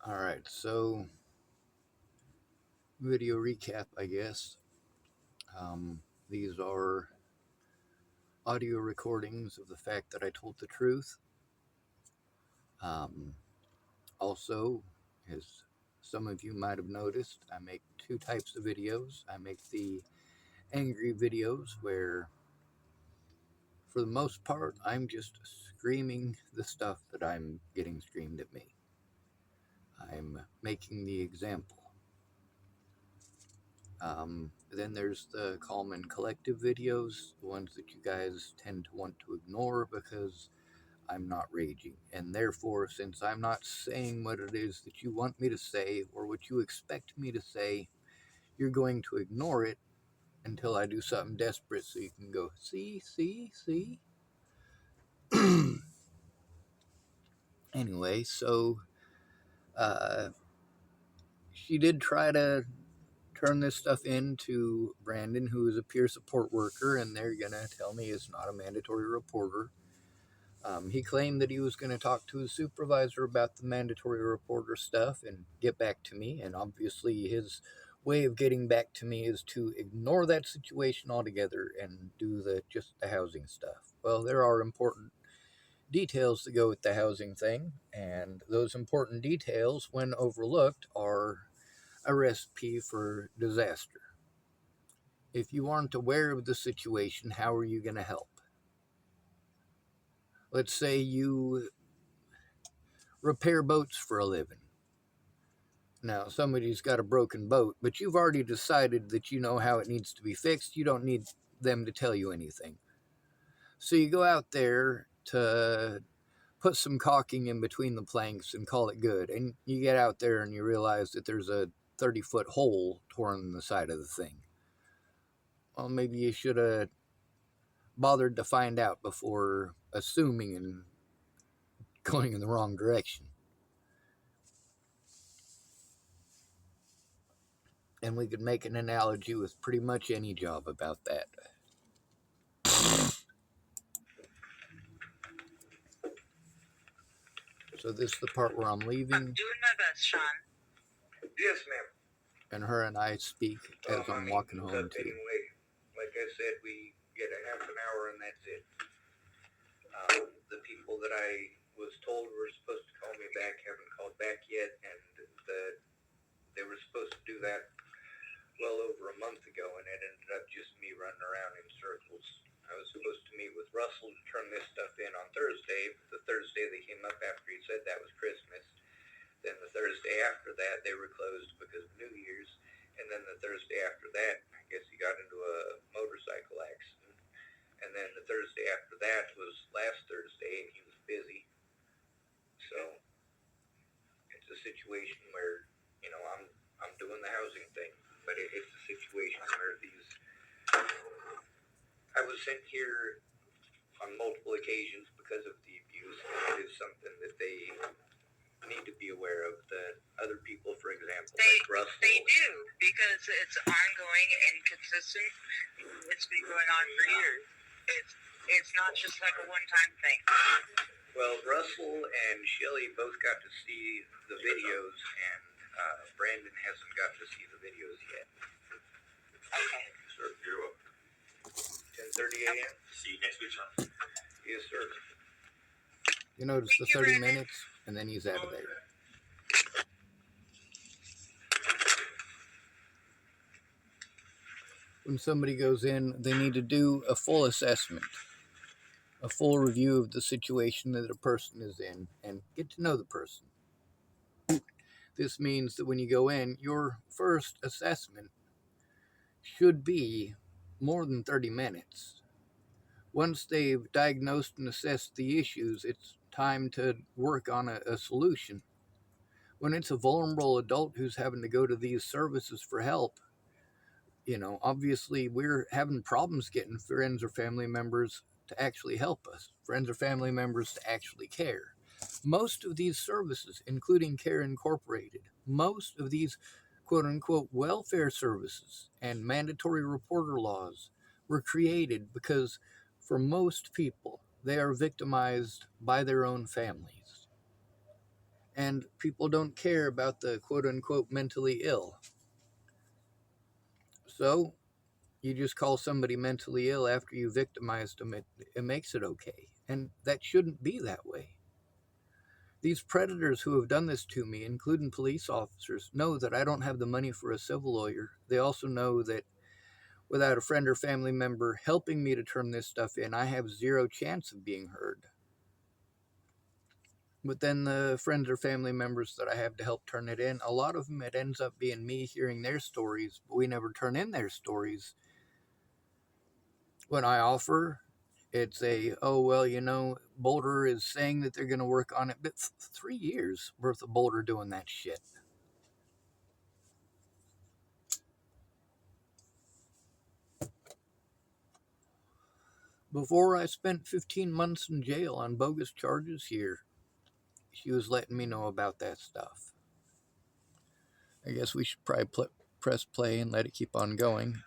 Alright, so video recap, I guess. These are audio recordings of the fact that I told the truth. Also, as some of you might have noticed, I make two types of videos. I make the angry videos where, for the most part, I'm just screaming the stuff that I'm getting screamed at me. I'm making the example. Then there's the calm and collective videos, the ones that you guys tend to want to ignore because I'm not raging. And therefore, since I'm not saying what it is that you want me to say or what you expect me to say, you're going to ignore it until I do something desperate so you can go, see, see, see. Anyway, so she did try to turn this stuff in to Brandon, who is a peer support worker, and they're going to tell me it's not a mandatory reporter. He claimed that he was going to talk to his supervisor about the mandatory reporter stuff and get back to me, and obviously his way of getting back to me is to ignore that situation altogether and do just the housing stuff. Well, there are important details that go with the housing thing, and those important details, when overlooked, are a recipe for disaster. If you aren't aware of the situation, how are you going to help? Let's say you repair boats for a living. Now, somebody's got a broken boat, but you've already decided that you know how it needs to be fixed. You don't need them to tell you anything. So you go out there to put some caulking in between the planks and call it good. And you get out there and you realize that there's a 30-foot hole torn in the side of the thing. Well, maybe you should have bothered to find out before assuming and going in the wrong direction. And we could make an analogy with pretty much any job about that. So this is the part where I'm leaving. I'm doing my best, Sean. Yes, ma'am. And her and I speak as I'm walking home too. Anyway, like I said, we get a half an hour and that's it. The people that I was told were supposed to call me back haven't called back yet, and they were supposed to do that well over a month ago, and it ended up just me running around in circles. I was supposed to meet with Russell to turn this stuff in on Thursday, but the Thursday they came up after he said that was Christmas. Then the Thursday after that, they were closed because of New Year's. And then the Thursday after that, I guess he got into a motorcycle accident. And then the Thursday after that was last Thursday, and he was busy. So it's a situation where, I'm doing the housing thing. But it's a situation where I was sent here on multiple occasions because of the abuse. It is something that they need to be aware of. The other people, for example, like Russell. They do, because it's ongoing and consistent. It's been going on for years. It's not just like a one-time thing. Well, Russell and Shelley both got to see the videos, and Brandon hasn't got to see the videos yet. Okay. Sir, you're welcome. 10:30 a.m. See you next week, Sean. Yes, sir. You notice the 30 minutes, and then he's out of there. When somebody goes in, they need to do a full assessment, a full review of the situation that a person is in, and get to know the person. This means that when you go in, your first assessment should be more than 30 minutes. Once they've diagnosed and assessed the issues, it's time to work on a solution. When it's a vulnerable adult who's having to go to these services for help, obviously we're having problems getting friends or family members to actually help us, friends or family members to actually care. Most of these services, including Care Incorporated, most of these quote-unquote welfare services and mandatory reporter laws were created because for most people, they are victimized by their own families. And people don't care about the quote unquote mentally ill. So you just call somebody mentally ill after you victimized them, it makes it okay. And that shouldn't be that way. These predators who have done this to me, including police officers, know that I don't have the money for a civil lawyer. They also know that without a friend or family member helping me to turn this stuff in, I have zero chance of being heard. But then the friends or family members that I have to help turn it in, a lot of them, it ends up being me hearing their stories, but we never turn in their stories. When I offer, it's oh, well, Boulder is saying that they're going to work on it, but 3 years worth of Boulder doing that shit. Before I spent 15 months in jail on bogus charges here, she was letting me know about that stuff. I guess we should probably press play and let it keep on going.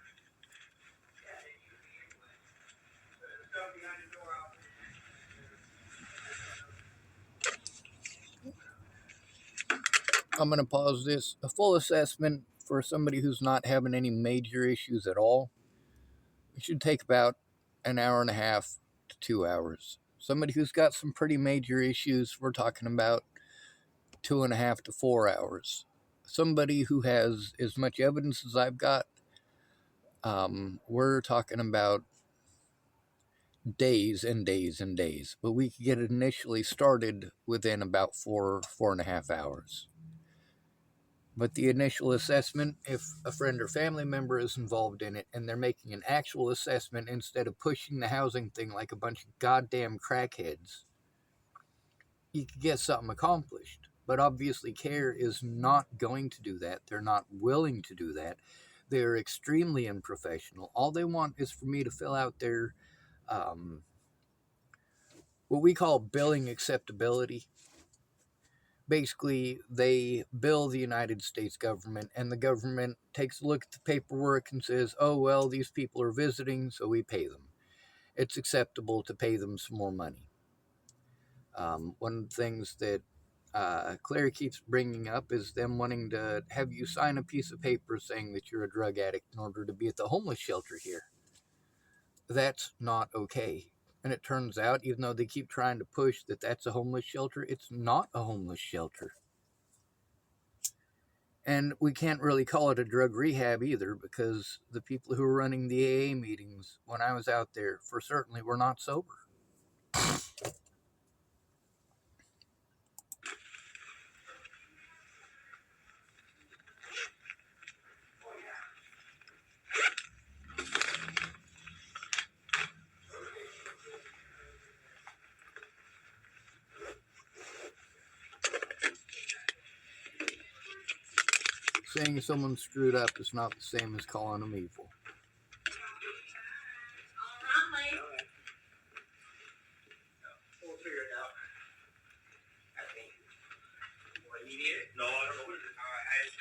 I'm going to pause this. A full assessment for somebody who's not having any major issues at all, it should take about an hour and a half to 2 hours. Somebody who's got some pretty major issues, we're talking about 2.5 to 4 hours. Somebody who has as much evidence as I've got, we're talking about days and days and days. But we could get it initially started within about 4.5 hours. But the initial assessment, if a friend or family member is involved in it and they're making an actual assessment instead of pushing the housing thing like a bunch of goddamn crackheads, you could get something accomplished. But obviously, CARE is not going to do that. They're not willing to do that. They're extremely unprofessional. All they want is for me to fill out their what we call billing acceptability. Basically, they bill the United States government, and the government takes a look at the paperwork and says, oh, well, these people are visiting, so we pay them. It's acceptable to pay them some more money. One of the things that Claire keeps bringing up is them wanting to have you sign a piece of paper saying that you're a drug addict in order to be at the homeless shelter here. That's not okay. And it turns out, even though they keep trying to push that that's a homeless shelter, it's not a homeless shelter. And we can't really call it a drug rehab either, because the people who were running the AA meetings when I was out there for certainly were not sober. Saying someone screwed up is not the same as calling them evil. We'll figure it out. I think. What, you need it? No, I don't know what it is. I was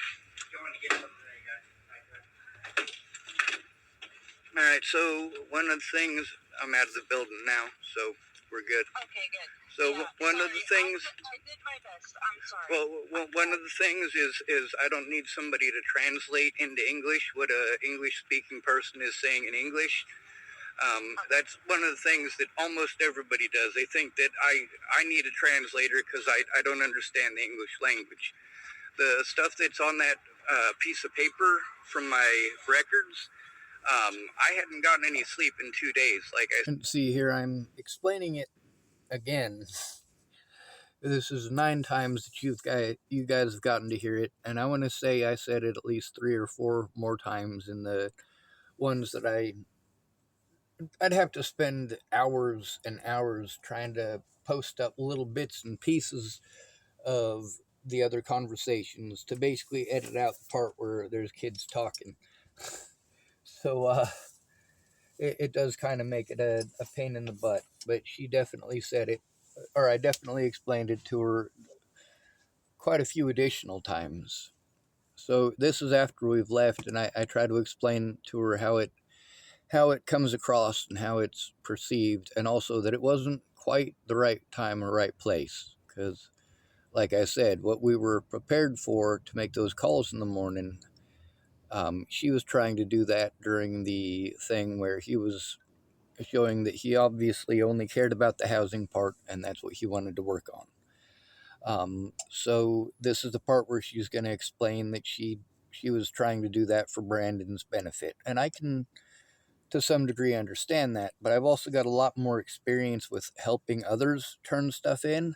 going to get something that Alright, so one of the things, I'm out of the building now, so we're good. Okay, good. So Yeah, one of the things, I did my best. I'm sorry. well, one of the things is I don't need somebody to translate into English what a English speaking person is saying in English. That's one of the things that almost everybody does. They think that I need a translator because I don't understand the English language. The stuff that's on that piece of paper from my records, I hadn't gotten any sleep in 2 days. And see, here I'm explaining it again. This is 9 times that you guys have gotten to hear it, and I want to say I said it at least 3 or 4 more times in the ones that I'd have to spend hours and hours trying to post up little bits and pieces of the other conversations to basically edit out the part where there's kids talking. So it does kind of make it a pain in the butt, but she definitely said it, or I definitely explained it to her quite a few additional times. So this is after we've left, and I try to explain to her how it comes across and how it's perceived, and also that it wasn't quite the right time or right place, because like I said, what we were prepared for to make those calls in the morning, she was trying to do that during the thing where he was showing that he obviously only cared about the housing part and that's what he wanted to work on. So this is the part where she's going to explain that she was trying to do that for Brandon's benefit. And I can, to some degree, understand that, but I've also got a lot more experience with helping others turn stuff in.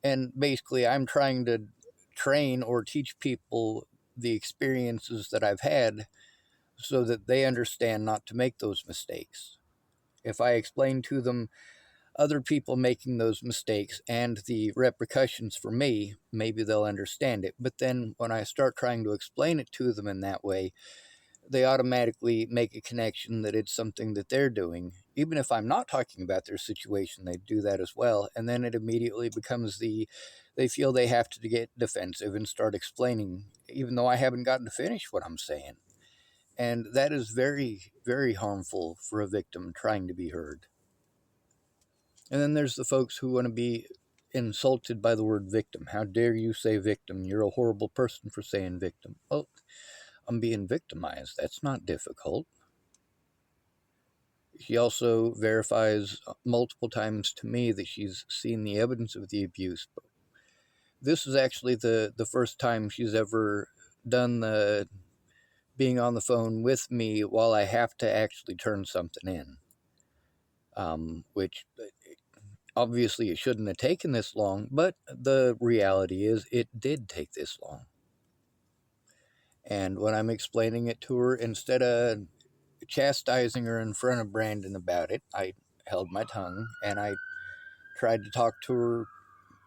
And basically, I'm trying to train or teach people the experiences that I've had so that they understand not to make those mistakes. If I explain to them other people making those mistakes and the repercussions for me, maybe they'll understand it. But then when I start trying to explain it to them in that way, they automatically make a connection that it's something that they're doing. Even if I'm not talking about their situation, they do that as well. And then it immediately becomes they feel they have to get defensive and start explaining, even though I haven't gotten to finish what I'm saying. And that is very, very harmful for a victim trying to be heard. And then there's the folks who want to be insulted by the word victim. How dare you say victim? You're a horrible person for saying victim. Well, I'm being victimized. That's not difficult. She also verifies multiple times to me that she's seen the evidence of the abuse. But this is actually the first time she's ever done the being on the phone with me while I have to actually turn something in. Which obviously it shouldn't have taken this long, but the reality is it did take this long. And when I'm explaining it to her, instead of chastising her in front of Brandon about it, I held my tongue and I tried to talk to her,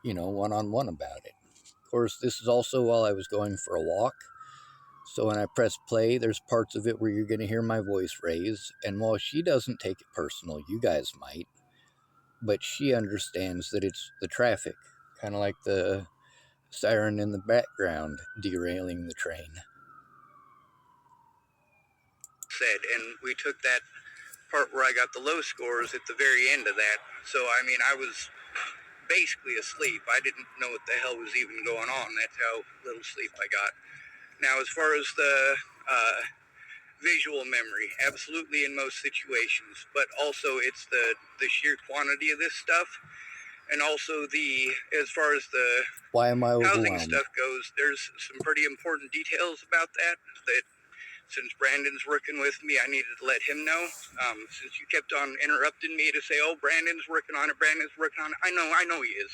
one on one about it. Of course, this is also while I was going for a walk. So when I press play, there's parts of it where you're going to hear my voice raise. And while she doesn't take it personal, you guys might, but she understands that it's the traffic, kind of like the siren in the background derailing the train. Said, and we took that part where I got the low scores at the very end of that. So, I mean, I was basically asleep. I didn't know what the hell was even going on. That's how little sleep I got. Now, as far as the visual memory, absolutely in most situations, but also it's the sheer quantity of this stuff, and also as far as the Why am I housing overwhelmed? stuff goes, there's some pretty important details about that since Brandon's working with me, I needed to let him know. Since you kept on interrupting me to say, "Oh, Brandon's working on it. Brandon's working on it." I know he is.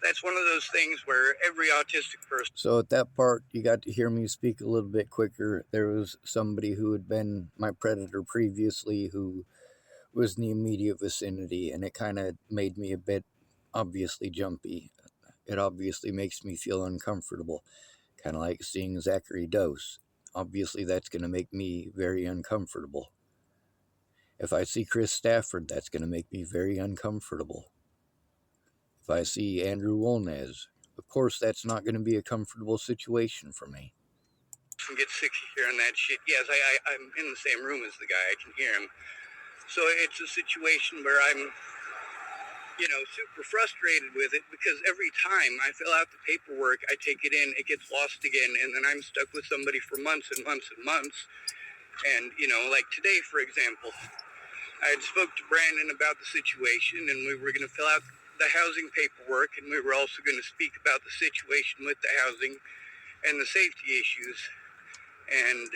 That's one of those things where every autistic person. So at that part, you got to hear me speak a little bit quicker. There was somebody who had been my predator previously who was in the immediate vicinity, and it kind of made me a bit obviously jumpy. It obviously makes me feel uncomfortable, kind of like seeing Zachary Dose. Obviously, that's going to make me very uncomfortable. If I see Chris Stafford, that's going to make me very uncomfortable. If I see Andrew Wolnez, of course, that's not going to be a comfortable situation for me. Get sick of hearing that shit. Yes, I'm in the same room as the guy. I can hear him. So it's a situation where I'm, super frustrated with it because every time I fill out the paperwork, I take it in, it gets lost again, and then I'm stuck with somebody for months and months and months. And, like today, for example, I had spoke to Brandon about the situation, and we were going to fill out the housing paperwork, and we were also going to speak about the situation with the housing and the safety issues. And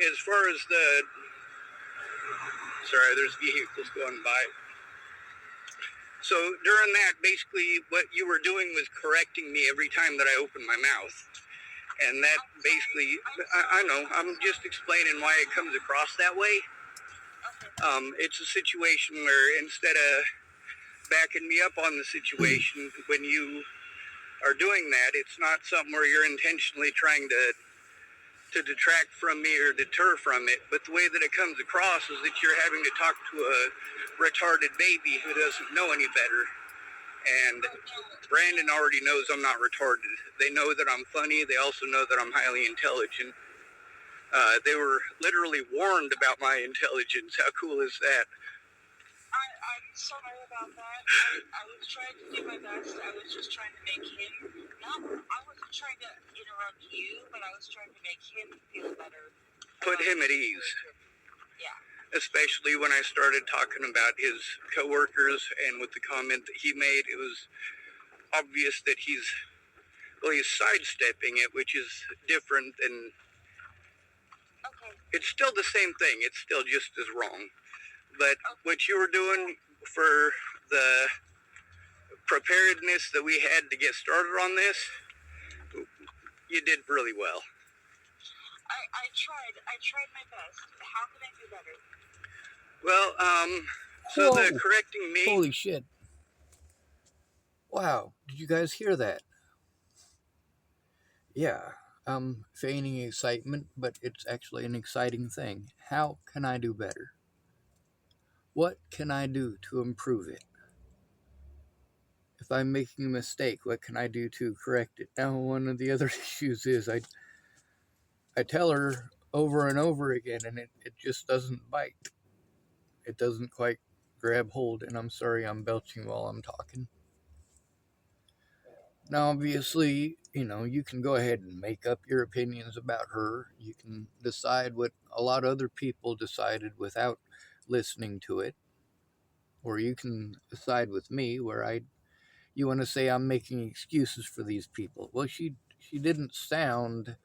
as far as there's vehicles going by. So during that, basically what you were doing was correcting me every time that I opened my mouth. And that basically, I know, I'm just explaining why it comes across that way. It's a situation where instead of backing me up on the situation, when you are doing that, it's not something where you're intentionally trying to detract from me or deter from it, but the way that it comes across is that you're having to talk to a retarded baby who doesn't know any better. And Brandon already knows I'm not retarded. They know that I'm funny. They also know that I'm highly intelligent. They were literally warned about my intelligence. How cool is that? I'm sorry about about that. I was trying to do my best. I was just trying to make him, I wasn't trying to interrupt you, but I was trying to make him feel better. Put him at ease. Yeah. Especially when I started talking about his coworkers, and with the comment that he made, it was obvious that he's sidestepping it, which is different, and Okay. it's still the same thing. It's still just as wrong. But what you were doing for the preparedness that we had to get started on this, you did really well. I tried my best. How can I do better? Well, so Whoa. the correcting me. Holy shit. Wow, did you guys hear that? Yeah, I'm feigning excitement, but it's actually an exciting thing. How can I do better? What can I do to improve it? If I'm making a mistake, what can I do to correct it? Now, one of the other issues is I tell her over and over again, and it just doesn't bite. It doesn't quite grab hold, and I'm sorry I'm belching while I'm talking. Now, obviously, you can go ahead and make up your opinions about her. You can decide what a lot of other people decided without listening to it. Or you can decide with me where you want to say I'm making excuses for these people. Well, she didn't sound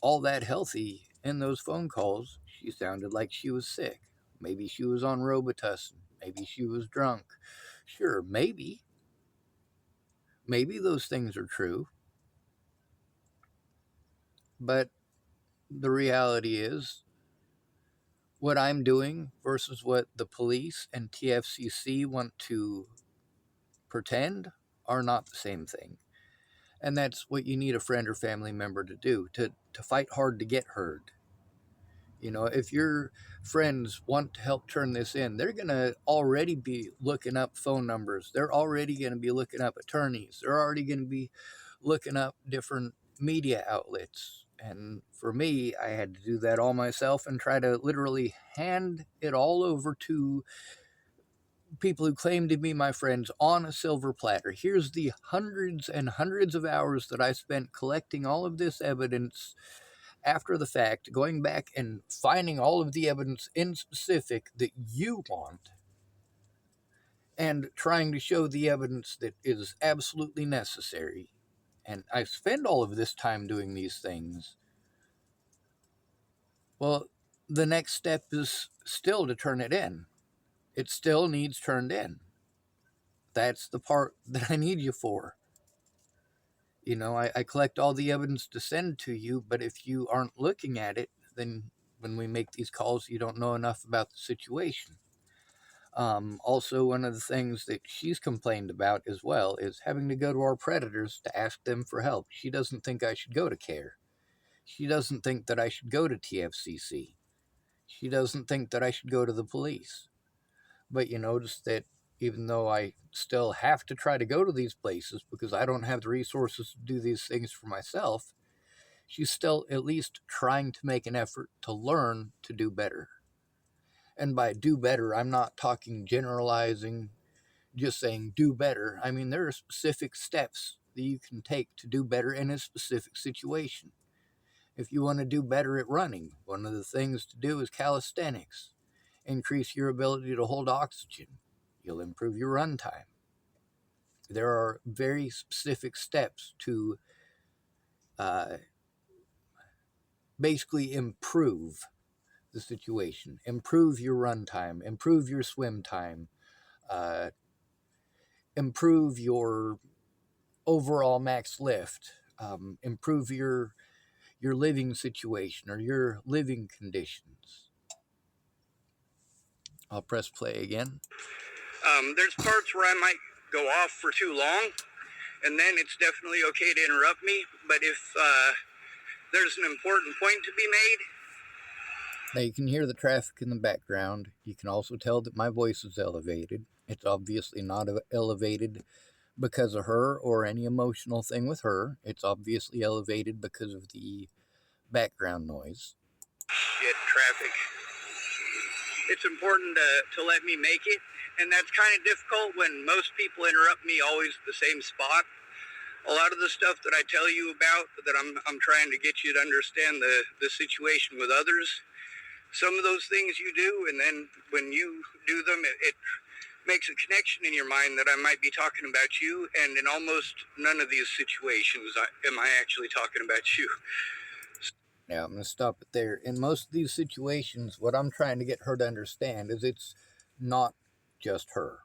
all that healthy in those phone calls. She sounded like she was sick. Maybe she was on Robitussin. Maybe she was drunk. Sure, maybe. Maybe those things are true. But the reality is, what I'm doing versus what the police and TFCC want to pretend are not the same thing. And that's what you need a friend or family member to do, to fight hard to get heard. If your friends want to help turn this in, they're going to already be looking up phone numbers. They're already going to be looking up attorneys. They're already going to be looking up different media outlets. And for me, I had to do that all myself and try to literally hand it all over to people who claim to be my friends on a silver platter. Here's the hundreds and hundreds of hours that I spent collecting all of this evidence after the fact, going back and finding all of the evidence in specific that you want, and trying to show the evidence that is absolutely necessary. And I spend all of this time doing these things. Well, the next step is still to turn it in. It still needs turned in. That's the part that I need you for. I collect all the evidence to send to you, but if you aren't looking at it, then when we make these calls, you don't know enough about the situation. Also, one of the things that she's complained about as well is having to go to our predators to ask them for help. She doesn't think I should go to CARE. She doesn't think that I should go to TFCC. She doesn't think that I should go to the police. But you notice that even though I still have to try to go to these places because I don't have the resources to do these things for myself, she's still at least trying to make an effort to learn to do better. And by do better, I'm not talking generalizing, just saying do better. I mean, there are specific steps that you can take to do better in a specific situation. If you want to do better at running, one of the things to do is calisthenics. Increase your ability to hold oxygen. You'll improve your run time. There are very specific steps to basically improve the situation, improve your run time, improve your swim time, uh, improve your overall max lift, improve your living situation or your living conditions. I'll press play again. There's parts where I might go off for too long, and then it's definitely okay to interrupt me. But if there's an important point to be made. Now you can hear the traffic in the background. You can also tell that my voice is elevated. It's obviously not elevated because of her or any emotional thing with her. It's obviously elevated because of the background noise. Shit, traffic. It's important to let me make it, And that's kind of difficult when most people interrupt me always at the same spot. A lot of the stuff that I tell you about, that I'm trying to get you to understand the situation with others, some of those things you do, and then when you do them, it makes a connection in your mind that I might be talking about you, and in almost none of these situations am I actually talking about you. Now, I'm going to stop it there. In most of these situations, what I'm trying to get her to understand is it's not just her.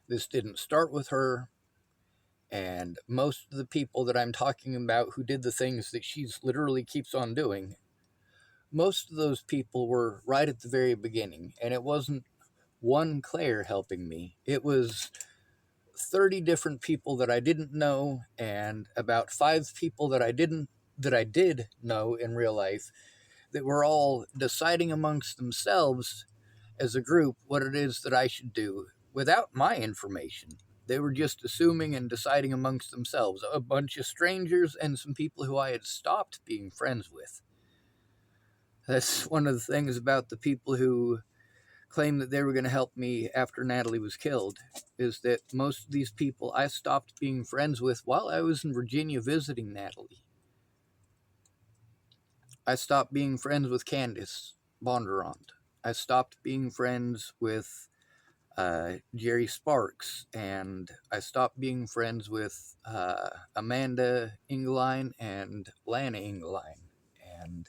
This didn't start with her, and most of the people that I'm talking about who did the things that she's literally keeps on doing, most of those people were right at the very beginning, and it wasn't one Claire helping me. It was 30 different people that I didn't know, and about 5 people that I did know in real life, that were all deciding amongst themselves as a group what it is that I should do without my information. They were just assuming and deciding amongst themselves. A bunch of strangers and some people who I had stopped being friends with. That's one of the things about the people who claim that they were going to help me after Natalie was killed, is that most of these people I stopped being friends with while I was in Virginia visiting Natalie. I stopped being friends with Candace Bondurant. I stopped being friends with Jerry Sparks, and I stopped being friends with Amanda Ingelein and Lana Ingelein. And,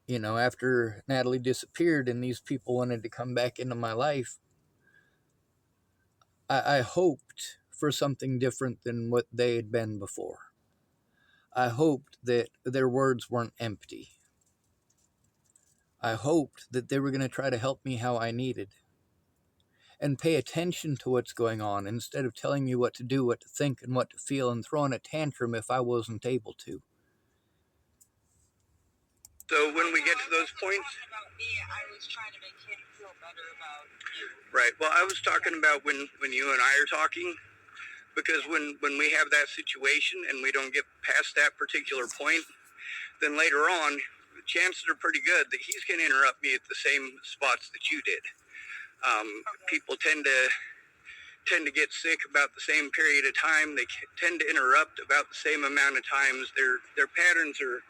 you know, after Natalie disappeared and these people wanted to come back into my life, I hoped for something different than what they had been before. I hoped that their words weren't empty. I hoped that they were going to try to help me how I needed and pay attention to what's going on instead of telling me what to do, what to think, and what to feel, and throwing a tantrum if I wasn't able to. So when we get to those points, about me, I was trying to make him feel better about you. Right. Well, I was talking about when you and I are talking, because when we have that situation and we don't get past that particular point, then later on, the chances are pretty good that he's going to interrupt me at the same spots that you did. People tend to get sick about the same period of time. They tend to interrupt about the same amount of times. Their patterns are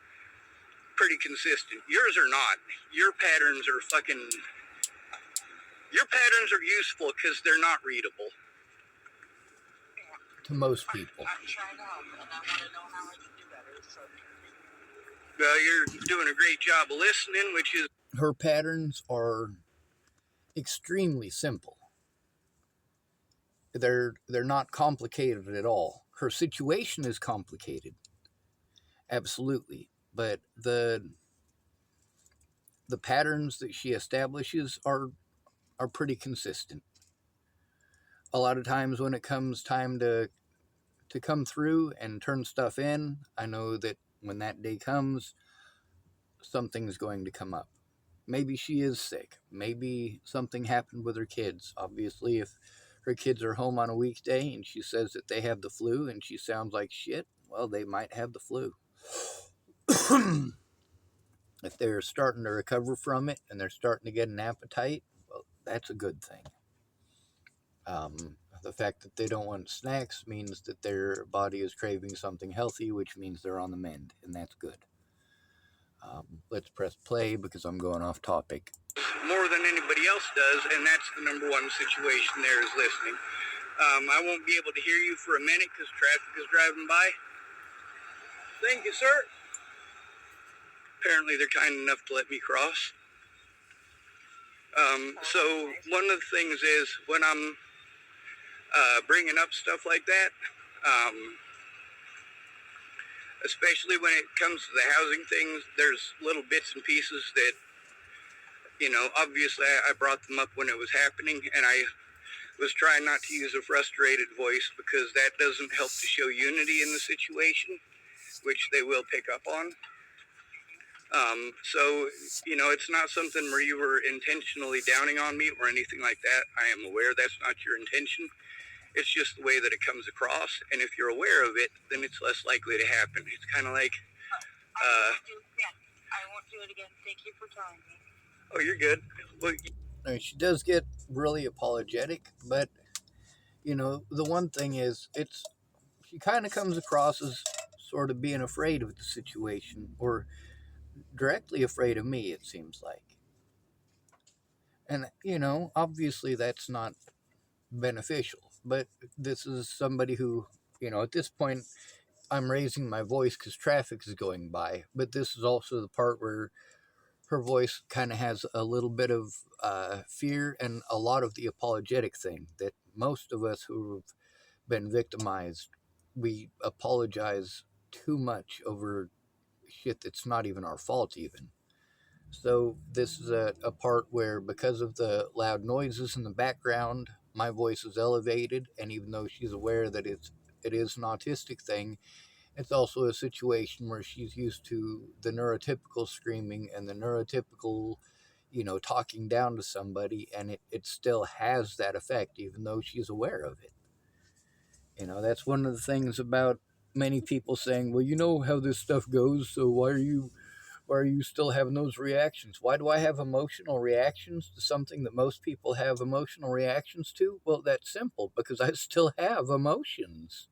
pretty consistent. Yours are not. Your patterns are useful because they're not readable. To most people. I'm trying to help, and I want to know how I can do better. So. Well, you're doing a great job of listening, which is... Her patterns are extremely simple. They're not complicated at all. Her situation is complicated, absolutely, but the patterns that she establishes are pretty consistent. A lot of times when it comes time to come through and turn stuff in, I know that when that day comes, something's going to come up. Maybe she is sick. Maybe something happened with her kids. Obviously, if her kids are home on a weekday and she says that they have the flu and she sounds like shit, well, they might have the flu. If they're starting to recover from it and they're starting to get an appetite, well, that's a good thing. The fact that they don't want snacks means that their body is craving something healthy, which means they're on the mend, and that's good. Let's press play because I'm going off topic. More than anybody else does, and that's the number one situation there is listening. I won't be able to hear you for a minute because traffic is driving by. Thank you, sir. Apparently they're kind enough to let me cross. So one of the things is when I'm bringing up stuff like that, especially when it comes to the housing things, there's little bits and pieces that, you know, obviously I brought them up when it was happening, and I was trying not to use a frustrated voice because that doesn't help to show unity in the situation, which they will pick up on. So, you know, it's not something where you were intentionally downing on me or anything like that. I am aware that's not your intention. It's just the way that it comes across, and if you're aware of it, then it's less likely to happen. It's kind of like... I won't do it again. Thank you for telling me. Oh, you're good. Well, She does get really apologetic, but the one thing is, she kind of comes across as sort of being afraid of the situation, or directly afraid of me, it seems like. And obviously that's not beneficial, but this is somebody who, at this point, I'm raising my voice because traffic is going by, but this is also the part where her voice kind of has a little bit of fear and a lot of the apologetic thing that most of us who've been victimized, we apologize too much over shit that's not even our fault, even. So, this is a part where, because of the loud noises in the background, my voice is elevated, and even though she's aware that it is an autistic thing, it's also a situation where she's used to the neurotypical screaming and the neurotypical, talking down to somebody, and it still has that effect, even though she's aware of it. That's one of the things about many people saying, well, you know how this stuff goes, so why are you still having those reactions? Why do I have emotional reactions to something that most people have emotional reactions to? Well, that's simple, because I still have emotions.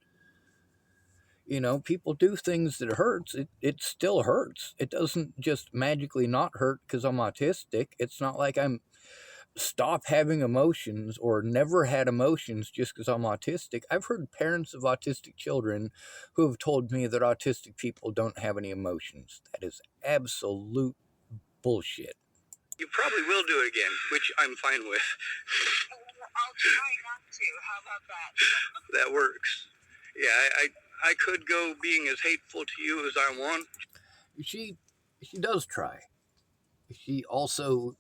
People do things that hurts. It still hurts. It doesn't just magically not hurt because I'm autistic. It's not like I'm stop having emotions or never had emotions just because I'm autistic. I've heard parents of autistic children who have told me that autistic people don't have any emotions. That is absolute bullshit. You probably will do it again, which I'm fine with. I'll try not to. How about that? That works. Yeah, I could go being as hateful to you as I want. She does try. She also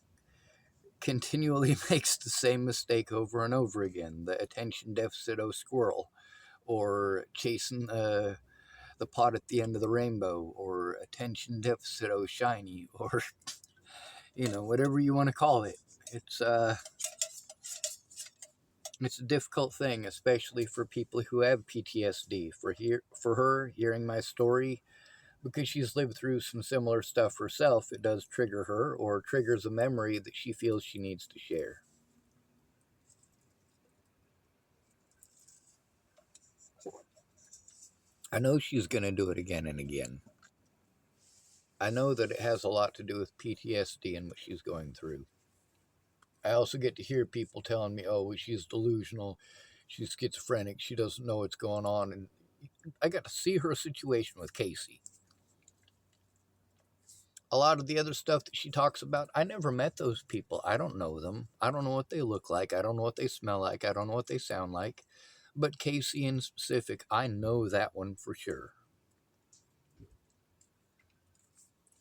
continually makes the same mistake over and over again. The attention deficit squirrel, or chasing the pot at the end of the rainbow, or attention deficit shiny, or whatever you want to call it. It's a difficult thing, especially for people who have PTSD. For her, hearing my story, because she's lived through some similar stuff herself, it does trigger her, or triggers a memory that she feels she needs to share. I know she's going to do it again and again. I know that it has a lot to do with PTSD and what she's going through. I also get to hear people telling me, oh, she's delusional, she's schizophrenic, she doesn't know what's going on. And I got to see her situation with Casey. A lot of the other stuff that she talks about, I never met those people. I don't know them. I don't know what they look like. I don't know what they smell like. I don't know what they sound like. But Casey in specific, I know that one for sure.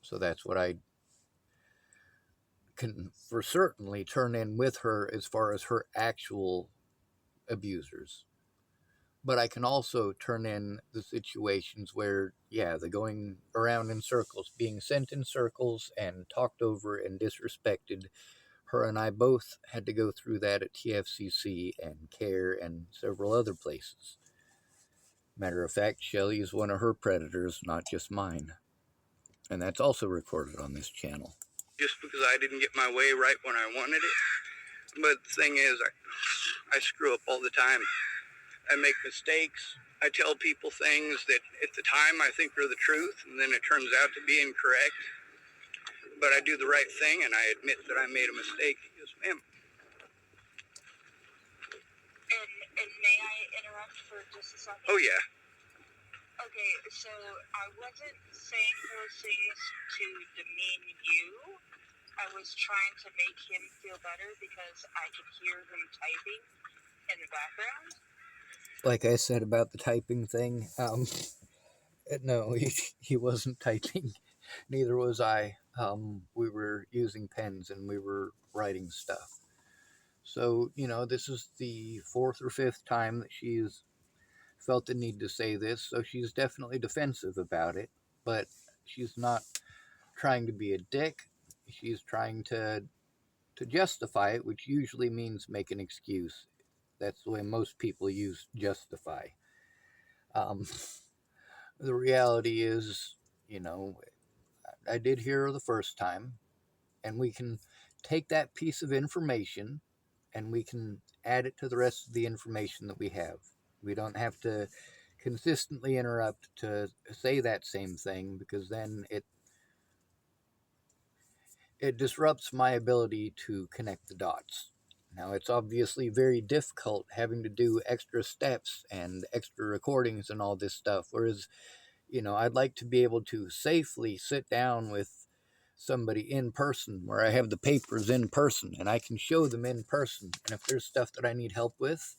So that's what I can for certainly turn in with her as far as her actual abusers. But I can also turn in the situations where, yeah, the going around in circles, being sent in circles and talked over and disrespected. Her and I both had to go through that at TFCC and CARE and several other places. Matter of fact, Shelly is one of her predators, not just mine. And that's also recorded on this channel. Just because I didn't get my way right when I wanted it. But the thing is, I screw up all the time. I make mistakes. I tell people things that at the time I think are the truth, and then it turns out to be incorrect. But I do the right thing, and I admit that I made a mistake. Yes, ma'am. And may I interrupt for just a second? Oh, yeah. Okay, so I wasn't saying those things to demean you. I was trying to make him feel better because I could hear him typing in the background. Like I said about the typing thing, no, he wasn't typing. Neither was I. We were using pens and we were writing stuff. So, this is the fourth or fifth time that she's felt the need to say this. So she's definitely defensive about it, but she's not trying to be a dick. She's trying to justify it, which usually means make an excuse. That's the way most people use justify. Um, the reality is, I did hear her the first time, and we can take that piece of information and we can add it to the rest of the information that we have. We don't have to consistently interrupt to say that same thing, because then it disrupts my ability to connect the dots. Now, it's obviously very difficult having to do extra steps and extra recordings and all this stuff. Whereas, I'd like to be able to safely sit down with somebody in person where I have the papers in person and I can show them in person. And if there's stuff that I need help with,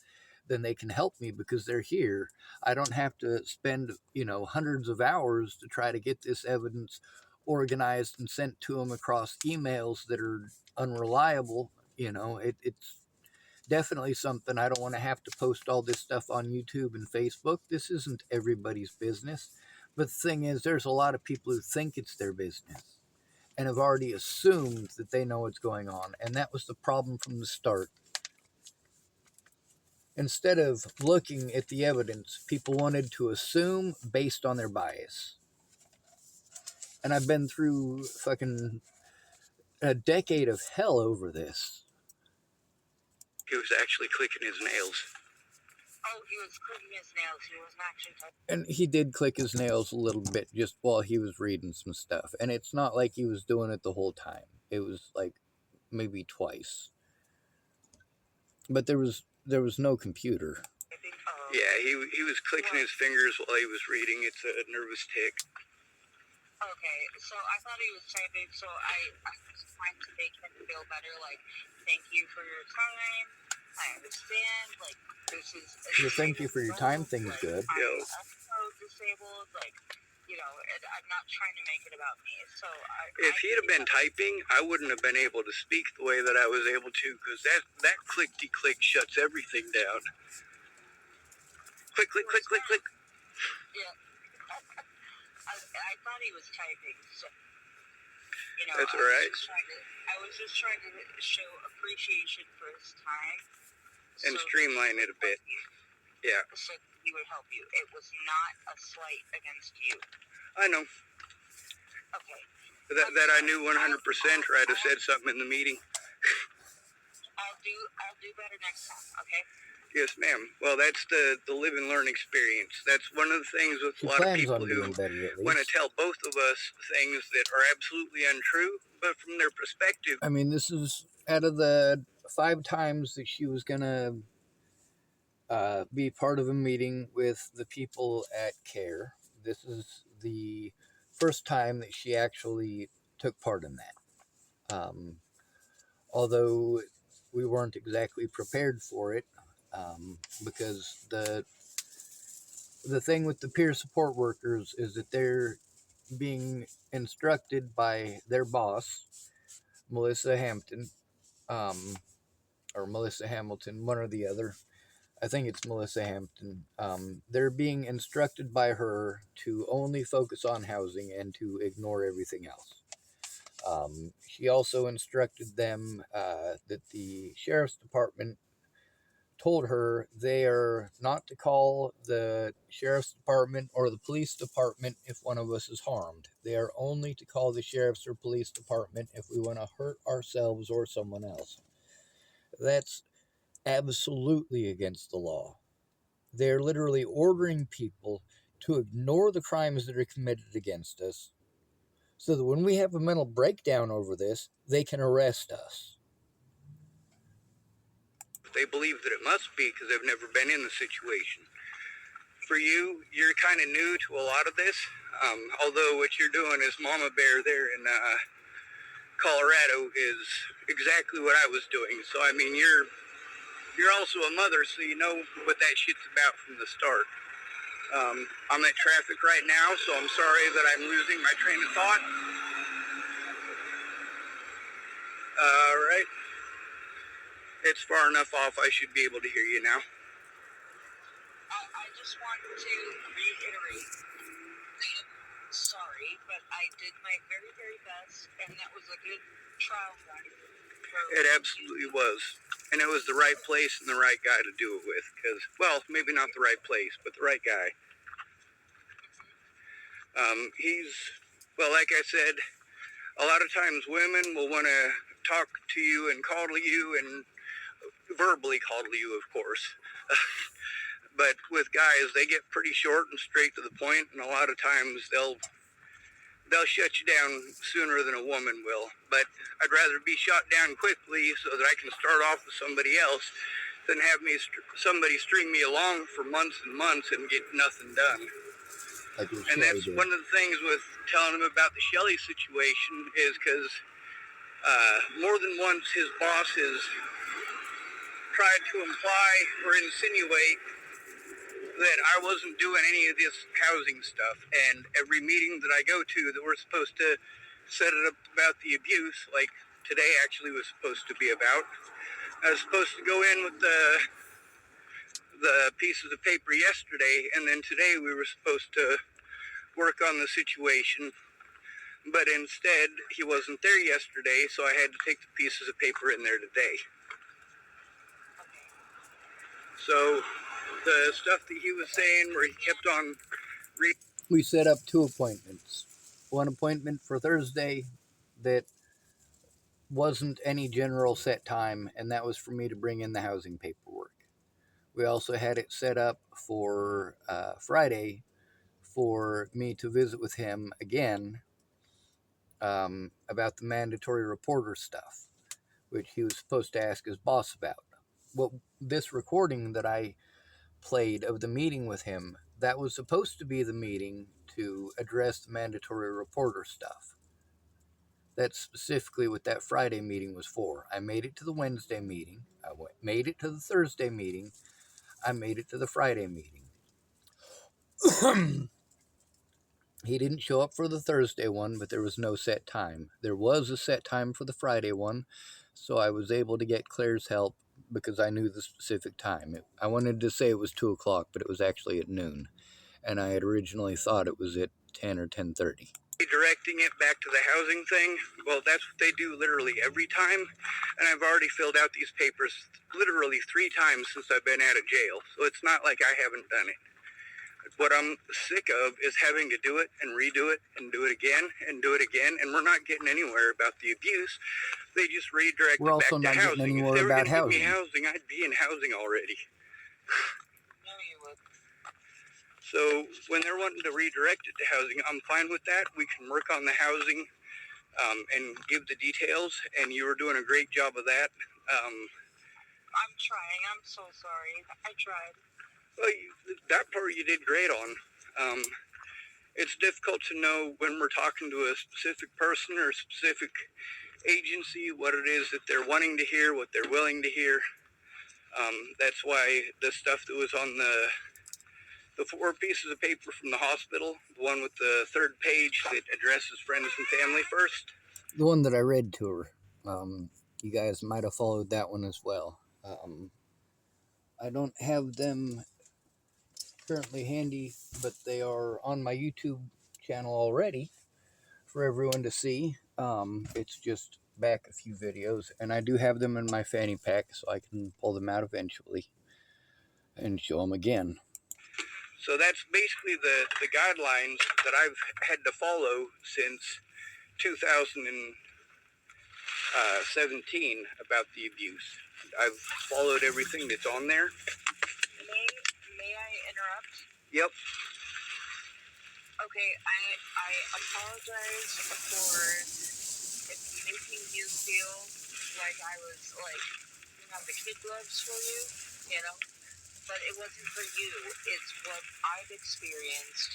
then they can help me because they're here. I don't have to spend, hundreds of hours to try to get this evidence organized and sent to them across emails that are unreliable. It's definitely something I don't want to have to post all this stuff on YouTube and Facebook. This isn't everybody's business. But the thing is, there's a lot of people who think it's their business and have already assumed that they know what's going on. And that was the problem from the start. Instead of looking at the evidence, people wanted to assume based on their bias. And I've been through fucking a decade of hell over this. He was actually clicking his nails. Oh, he was clicking his nails. He wasn't actually typing. And he did click his nails a little bit just while he was reading some stuff. And it's not like he was doing it the whole time. It was like maybe twice. But there was no computer. Yeah, he was clicking his fingers while he was reading. It's a nervous tick. Okay, so I thought he was typing, so I was trying to make him feel better, like, thank you for your time, I understand, like, this is... The thank you for your time thing's good. I'm also disabled, like, and I'm not trying to make it about me, so if he'd have been typing, I wouldn't have been able to speak the way that I was able to, because that click-de-click shuts everything down. Click, click, click, click, click. Yeah. I thought he was typing, so, that's all right. I was just trying to show appreciation for his time. And streamline it a bit. Yeah. So he would help you. It was not a slight against you. I know. Okay. That I knew 100%, or I'd have said something in the meeting. I'll do better next time, okay? Yes, ma'am. Well, that's the live and learn experience. That's one of the things with a lot of people who want to tell both of us things that are absolutely untrue, but from their perspective. I mean, this is out of the 5 times that she was going to be part of a meeting with the people at CARE. This is the first time that she actually took part in that. Although we weren't exactly prepared for it, because the thing with the peer support workers is that they're being instructed by their boss, Melissa Hampton, or Melissa Hamilton, one or the other. I think it's Melissa Hampton. They're being instructed by her to only focus on housing and to ignore everything else. She also instructed them that the sheriff's department told her they are not to call the sheriff's department or the police department if one of us is harmed. They are only to call the sheriff's or police department if we want to hurt ourselves or someone else. That's absolutely against the law. They're literally ordering people to ignore the crimes that are committed against us so that when we have a mental breakdown over this, they can arrest us. They believe that it must be because they've never been in the situation. For you, you're kind of new to a lot of this, although what you're doing as Mama Bear there in Colorado is exactly what I was doing. So, I mean, you're also a mother, so you know what that shit's about from the start. I'm at traffic right now, so I'm sorry that I'm losing my train of thought. All right. It's far enough off, I should be able to hear you now. I just want to reiterate, I am sorry, but I did my very, very best, and that was a good trial run. It absolutely was. And it was the right place and the right guy to do it with. Because, well, maybe not the right place, but the right guy. He's, well, like I said, a lot of times women will want to talk to you and coddle you and verbally coddle you, of course. But with guys, they get pretty short and straight to the point, and a lot of times they'll shut you down sooner than a woman will. But I'd rather be shot down quickly so that I can start off with somebody else than have somebody string me along for months and months and get nothing done. Like and that's one of the things with telling him about the Shelley situation is because more than once his boss has tried to imply or insinuate that I wasn't doing any of this housing stuff. And every meeting that I go to that we're supposed to set it up about the abuse, like today actually was supposed to be about, I was supposed to go in with the pieces of paper yesterday, and then today we were supposed to work on the situation. But instead, he wasn't there yesterday, so I had to take the pieces of paper in there today. So the stuff that he was saying where he kept on we set up 2 appointments. One appointment for Thursday that wasn't any general set time, and that was for me to bring in the housing paperwork. We also had it set up for Friday for me to visit with him again about the mandatory reporter stuff, which he was supposed to ask his boss about. Well, this recording that I played of the meeting with him, that was supposed to be the meeting to address the mandatory reporter stuff. That's specifically what that Friday meeting was for. I made it to the Wednesday meeting. I made it to the Thursday meeting. I made it to the Friday meeting. He didn't show up for the Thursday one, but there was no set time. There was a set time for the Friday one, so I was able to get Claire's help because I knew the specific time. I wanted to say it was 2 o'clock, but it was actually at noon. And I had originally thought it was at 10 or 10:30. Directing it back to the housing thing, well, that's what they do literally every time. And I've already filled out these papers literally 3 times since I've been out of jail. So it's not like I haven't done it. What I'm sick of is having to do it and redo it and do it again and do it again, and we're not getting anywhere about the abuse. They just redirect it back to housing. We're also not getting anywhere about housing. If they were going to give me housing, I'd be in housing already. No, you would. So when they're wanting to redirect it to housing, I'm fine with that. We can work on the housing and give the details, and you were doing a great job of that. I'm trying. I'm so sorry. I tried. Well, that part you did great on. It's difficult to know when we're talking to a specific person or a specific agency what it is that they're wanting to hear, what they're willing to hear. That's why the stuff that was on the 4 pieces of paper from the hospital, the one with the 3rd page that addresses friends and family first. The one that I read to her. You guys might have followed that one as well. I don't have them currently handy, but they are on my YouTube channel already for everyone to see. It's just back a few videos, and I do have them in my fanny pack, so I can pull them out eventually and show them again. So that's basically the guidelines that I've had to follow since 2017 about the abuse. I've followed everything that's on there. May I interrupt? Yep. Okay, I apologize for making you feel like I was the kid gloves for you, but it wasn't for you. It's what I've experienced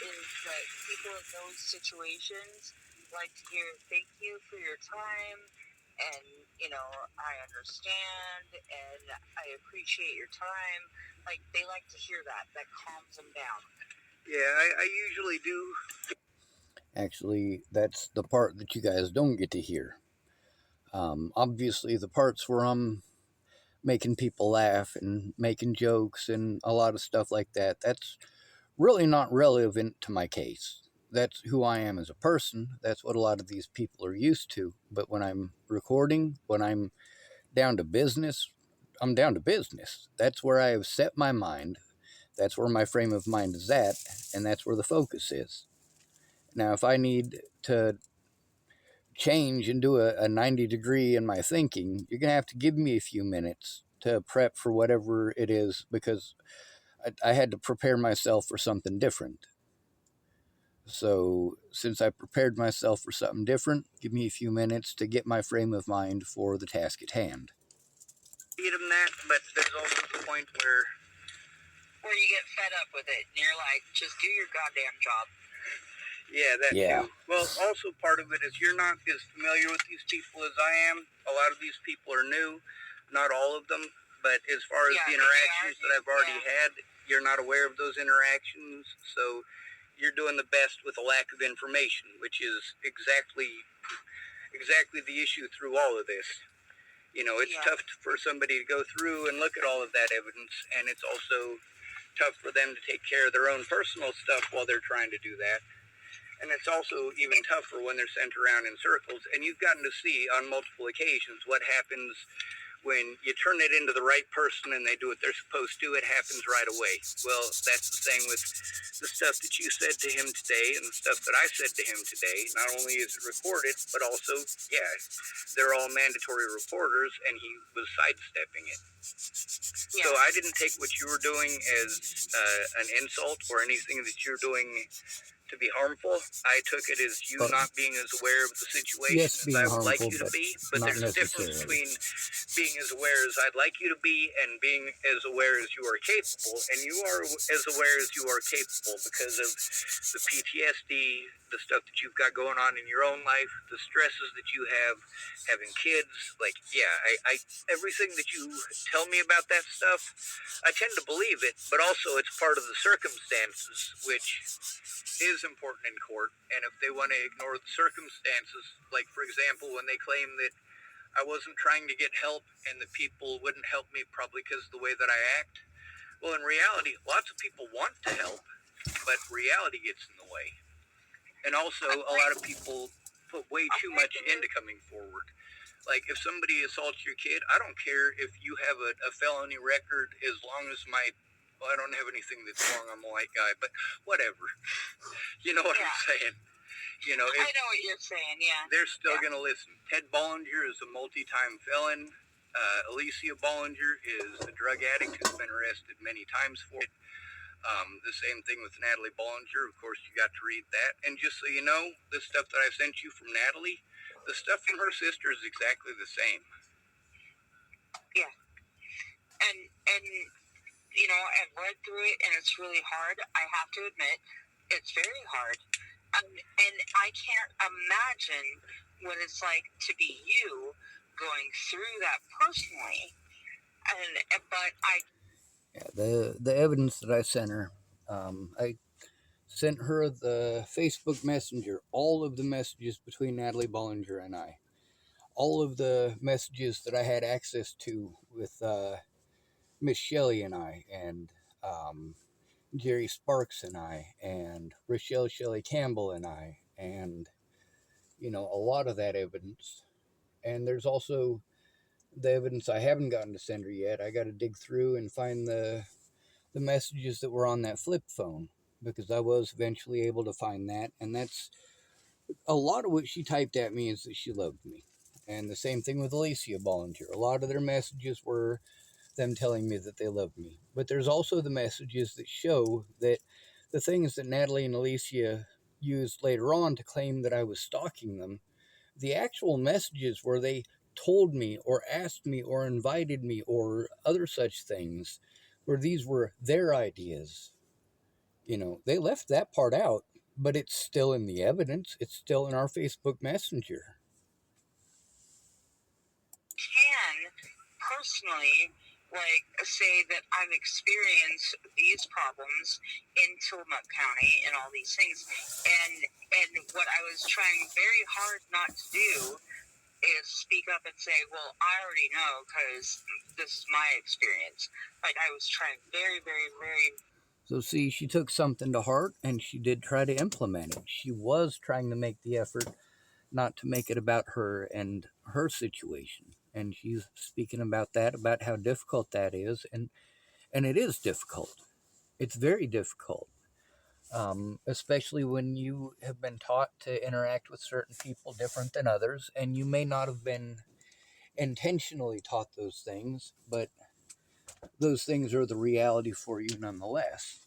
is that people in those situations like to hear thank you for your time, and I understand and I appreciate your time. Like, they like to hear that calms them down. Yeah, I usually do. Actually, that's the part that you guys don't get to hear. Obviously, the parts where I'm making people laugh and making jokes and a lot of stuff like that, that's really not relevant to my case. That's who I am as a person. That's what a lot of these people are used to. But when I'm recording, when I'm down to business, I'm down to business. That's where I have set my mind. That's where my frame of mind is at, and that's where the focus is. Now, if I need to change and do a 90 degree in my thinking, you're going to have to give me a few minutes to prep for whatever it is, because I had to prepare myself for something different. So, since I prepared myself for something different, give me a few minutes to get my frame of mind for the task at hand. Feed them that, but there's also the point where you get fed up with it and you're like, just do your goddamn job. Yeah, that Yeah. too. Well, also part of it is you're not as familiar with these people as I am. A lot of these people are new, not all of them, but as far as the interactions that I've already had, you're not aware of those interactions, so you're doing the best with a lack of information, which is exactly the issue through all of this. You know, it's tough for somebody to go through and look at all of that evidence, and it's also tough for them to take care of their own personal stuff while they're trying to do that. And it's also even tougher when they're sent around in circles. And you've gotten to see on multiple occasions what happens when you turn it into the right person and they do what they're supposed to. It happens right away. Well, that's the same with the stuff that you said to him today and the stuff that I said to him today. Not only is it recorded, but also, yeah, they're all mandatory reporters, and he was sidestepping it. So I didn't take what you were doing as an insult or anything that you're doing to be harmful. I took it as you not being as aware of the situation Yes, as I would like you to be. But there's a difference between being as aware as I'd like you to be and being as aware as you are capable. And you are as aware as you are capable because of the PTSD, the stuff that you've got going on in your own life, the stresses that you have, having kids. Like, yeah, I everything that you tell me about that stuff, I tend to believe it, but also it's part of the circumstances, which is important in court. And if they want to ignore the circumstances, like for example, when they claim that I wasn't trying to get help and the people wouldn't help me probably because of the way that I act, well, in reality, lots of people want to help, but reality gets in the way. And also, a lot of people put way too much into coming forward. Like, if somebody assaults your kid, I don't care if you have a felony record, as long as well, I don't have anything that's wrong. I'm a white guy, but whatever. You know what I'm saying? You know, I know what you're saying, yeah. They're still going to listen. Ted Bollinger is a multi-time felon. Alicia Bollinger is a drug addict who's been arrested many times for it. The same thing with Natalie Bollinger. Of course, you got to read that. And just so you know, the stuff that I sent you from Natalie, the stuff from her sister is exactly the same. Yeah. And you know, I've read through it, and it's really hard. I have to admit, it's very hard. And I can't imagine what it's like to be you going through that personally. The evidence that I sent her, I sent her the Facebook Messenger, all of the messages between Natalie Bollinger and I, all of the messages that I had access to with Miss Shelley and I, and Jerry Sparks and I, and Rochelle Shelley Campbell and I, and a lot of that evidence. And there's also the evidence I haven't gotten to send her yet. I got to dig through and find the messages that were on that flip phone, because I was eventually able to find that. And that's a lot of what she typed at me, is that she loved me. And the same thing with Alicia Bollinger. A lot of their messages were them telling me that they loved me. But there's also the messages that show that the things that Natalie and Alicia used later on to claim that I was stalking them, the actual messages where they told me or asked me or invited me or other such things, where these were their ideas. They left that part out, but it's still in the evidence. It's still in our Facebook Messenger. Can personally, like, say that I've experienced these problems in Tillamook County and all these things, and what I was trying very hard not to do is speak up and say, well, I already know because this is my experience. Like, I was trying very, very, very. So, see, she took something to heart and she did try to implement it. She was trying to make the effort not to make it about her and her situation. And she's speaking about that, about how difficult that is. And it is difficult. It's very difficult. especially when you have been taught to interact with certain people different than others, and you may not have been intentionally taught those things, but those things are the reality for you nonetheless.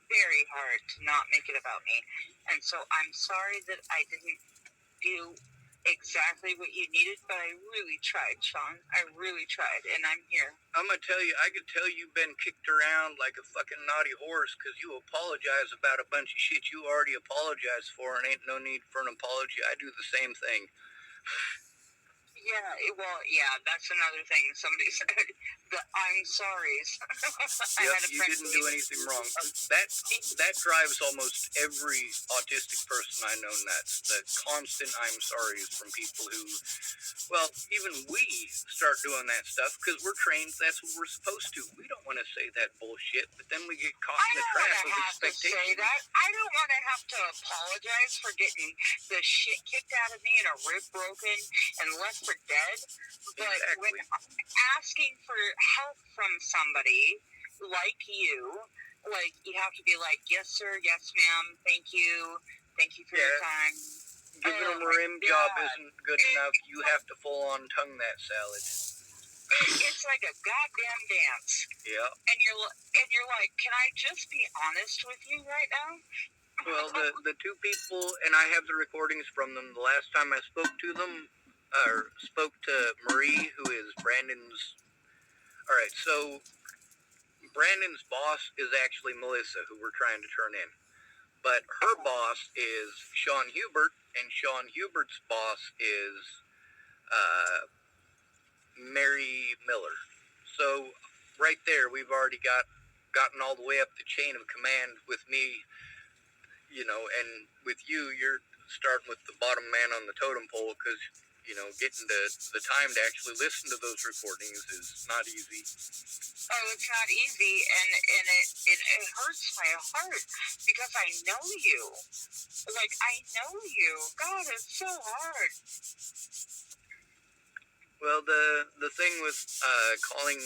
Very hard to not make it about me. And so I'm sorry that I didn't do exactly what you needed, but I really tried, Sean. I really tried, and I'm here. I'm gonna tell you, I could tell you've been kicked around like a fucking naughty horse because you apologize about a bunch of shit you already apologized for, and ain't no need for an apology. I do the same thing. Yeah, well, yeah, that's another thing. Somebody said the I'm sorry's. Yep, you didn't do anything wrong. That drives almost every autistic person I know nuts. The constant I'm sorry's from people who, well, even we start doing that stuff because we're trained. That's what we're supposed to. We don't want to say that bullshit, but then we get caught in the trap of expectation. I don't want to have to apologize for getting the shit kicked out of me and a rib broken and left for dead. But when I'm asking for help from somebody like you have to be like, yes sir, yes ma'am, thank you for your time. Giving them a rim job isn't good enough. You have to full on tongue that salad. It's like a goddamn dance. Yeah. And you're like, can I just be honest with you right now? Well, the two people, and I have the recordings from them. The last time I spoke to them, or spoke to Marie, who is Brandon's. All right, so Brandon's boss is actually Melissa, who we're trying to turn in. But her boss is Sean Hubert, and Sean Hubert's boss is Mary Miller. So right there, we've already gotten all the way up the chain of command with me, and with you, you're starting with the bottom man on the totem pole because, getting the time to actually listen to those recordings is not easy. Oh, it's not easy, and it hurts my heart because I know you. Like, I know you. God, it's so hard. Well, the thing with calling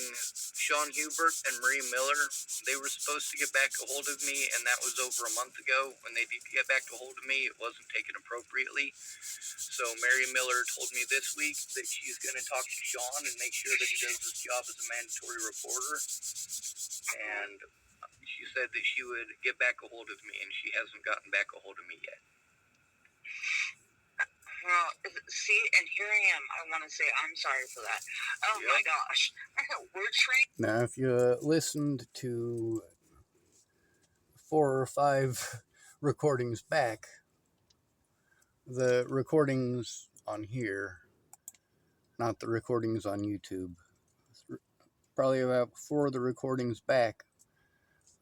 Sean Hubert and Marie Miller, they were supposed to get back a hold of me, and that was over a month ago. When they did get back a hold of me, it wasn't taken appropriately. So Mary Miller told me this week that she's going to talk to Sean and make sure that he does his job as a mandatory reporter. And she said that she would get back a hold of me, and she hasn't gotten back a hold of me yet. Well, see, and here I am. I want to say I'm sorry for that. Oh my gosh. We're trained. Now, if you listened to 4 or 5 recordings back, the recordings on here, not the recordings on YouTube, probably about 4 of the recordings back,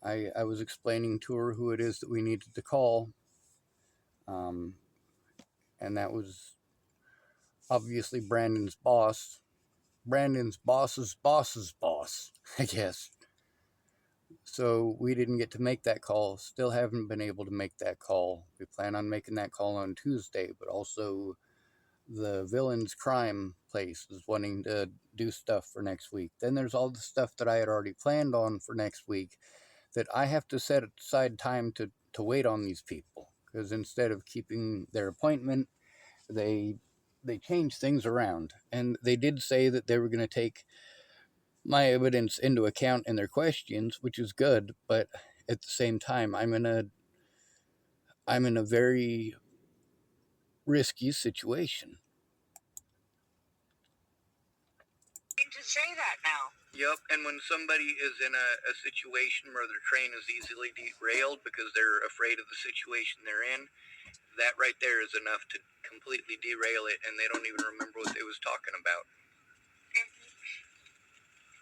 I was explaining to her who it is that we needed to call. And that was obviously Brandon's boss. Brandon's boss's boss's boss, I guess. So we didn't get to make that call. Still haven't been able to make that call. We plan on making that call on Tuesday, but also the Villains Crime place is wanting to do stuff for next week. Then there's all the stuff that I had already planned on for next week that I have to set aside time to wait on these people. Because instead of keeping their appointment, they changed things around. And they did say that they were going to take my evidence into account in their questions, which is good, but at the same time, I'm in a very risky situation. To say that now. Yep, and when somebody is in a situation where their train is easily derailed because they're afraid of the situation they're in, that right there is enough to completely derail it, and they don't even remember what they was talking about.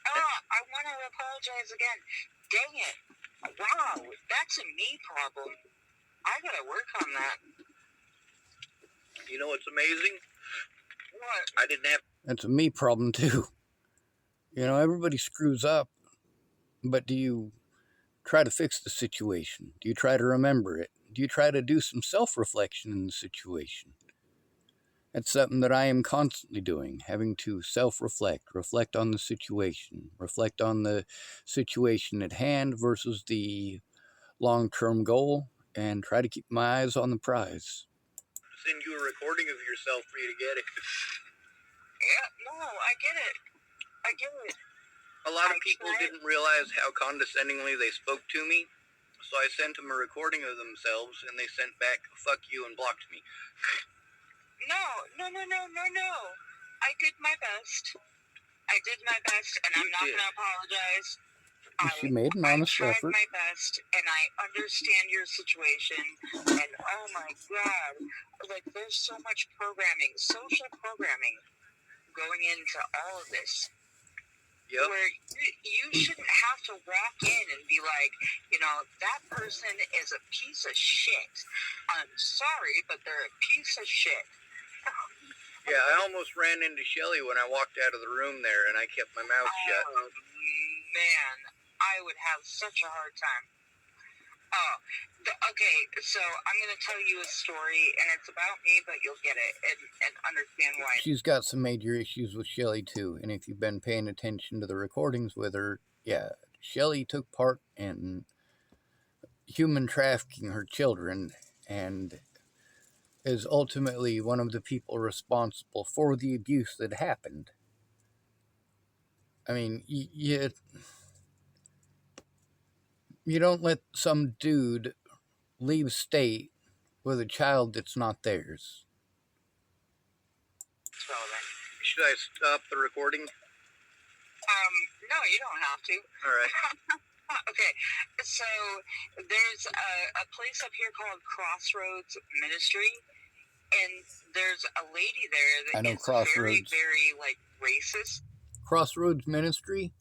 I want to apologize again. Dang it. Wow, that's a me problem. I gotta work on that. You know what's amazing? What? I didn't have... That's a me problem, too. Everybody screws up, but do you try to fix the situation? Do you try to remember it? Do you try to do some self-reflection in the situation? That's something that I am constantly doing, having to self-reflect, reflect on the situation, reflect on the situation at hand versus the long-term goal, and try to keep my eyes on the prize. Send you a recording of yourself for you to get it. Yeah, no, I get it. I get it. A lot of people didn't realize how condescendingly they spoke to me, so I sent them a recording of themselves, and they sent back, "Fuck you," and blocked me. No. I did my best. And I'm not going to apologize. She made an honest I tried effort. my best, and I understand your situation. And oh my God, like there's so much programming, social programming, going into all of this. Yep. Where you shouldn't have to walk in and be like, that person is a piece of shit. I'm sorry, but they're a piece of shit. Yeah, I almost ran into Shelly when I walked out of the room there, and I kept my mouth shut. Oh, man, I would have such a hard time. Okay, so I'm going to tell you a story, and it's about me, but you'll get it and understand why. She's got some major issues with Shelly, too, and if you've been paying attention to the recordings with her, yeah, Shelly took part in human trafficking her children, and is ultimately one of the people responsible for the abuse that happened. I mean, you don't let some dude leave state with a child that's not theirs. Should I stop the recording? No, you don't have to. All right. Okay, so there's a place up here called Crossroads Ministry, and there's a lady there that is very, very, racist. Crossroads Ministry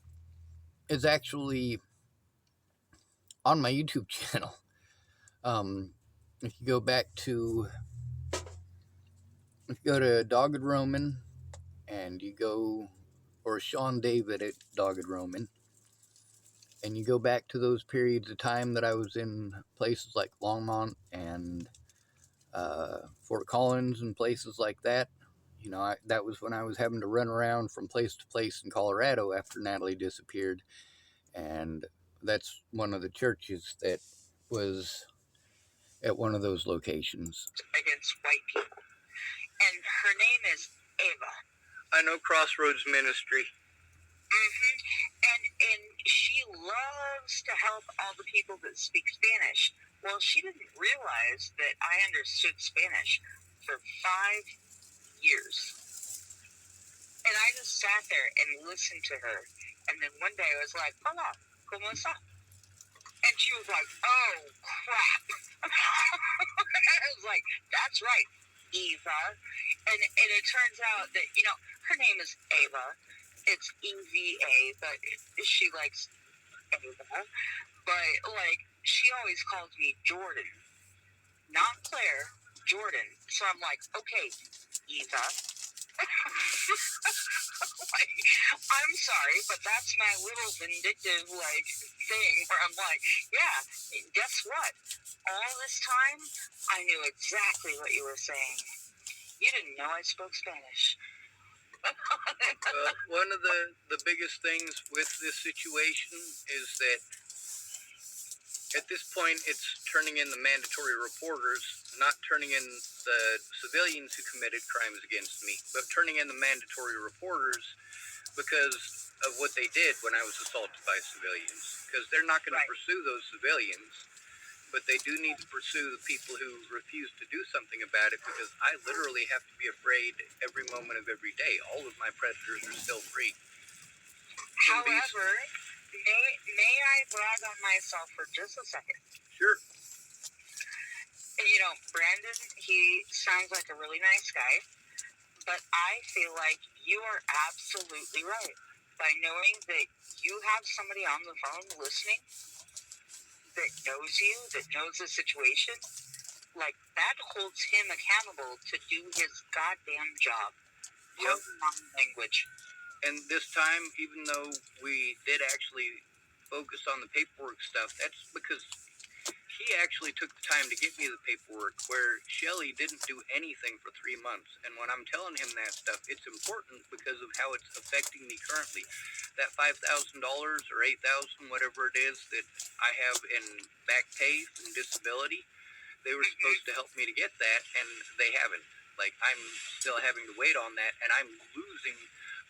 is actually on my YouTube channel. If you go to Dogged Roman, and you go, or Sean David at Dogged Roman, and you go back to those periods of time that I was in places like Longmont and Fort Collins and places like that. That was when I was having to run around from place to place in Colorado after Natalie disappeared. And that's one of the churches that was at one of those locations. Against white people. And her name is Ava. I know Crossroads Ministry. And she loves to help all the people that speak Spanish. Well, she didn't realize that I understood Spanish for 5 years. And I just sat there and listened to her. And then one day I was like, hola, ¿cómo está? And she was like, oh, crap. I was like, that's right, Eva. And it turns out that, her name is Ava. It's EVA, but she likes Ava. But, she always calls me Jordan. Not Claire, Jordan. So I'm like, okay, Eva. I'm sorry, but that's my little vindictive, thing where I'm like, yeah, guess what? All this time, I knew exactly what you were saying. You didn't know I spoke Spanish. One of the biggest things with this situation is that at this point it's turning in the mandatory reporters, not turning in the civilians who committed crimes against me, but turning in the mandatory reporters because of what they did when I was assaulted by civilians. Because they're not going to pursue those civilians, but they do need to pursue the people who refuse to do something about it, because I literally have to be afraid every moment of every day. All of my predators are still free. However, may I brag on myself for just a second? Sure. Brandon, he sounds like a really nice guy, but I feel like you are absolutely right. By knowing that you have somebody on the phone listening that knows you, that knows the situation, that holds him accountable to do his goddamn job. Yep. Language. And this time, even though we did actually focus on the paperwork stuff, that's because he actually took the time to get me the paperwork where Shelly didn't do anything for 3 months. And when I'm telling him that stuff, it's important because of how it's affecting me currently. That $5,000 or $8,000, whatever it is that I have in back pay from disability, they were supposed to help me to get that, and they haven't. Like, I'm still having to wait on that, and I'm losing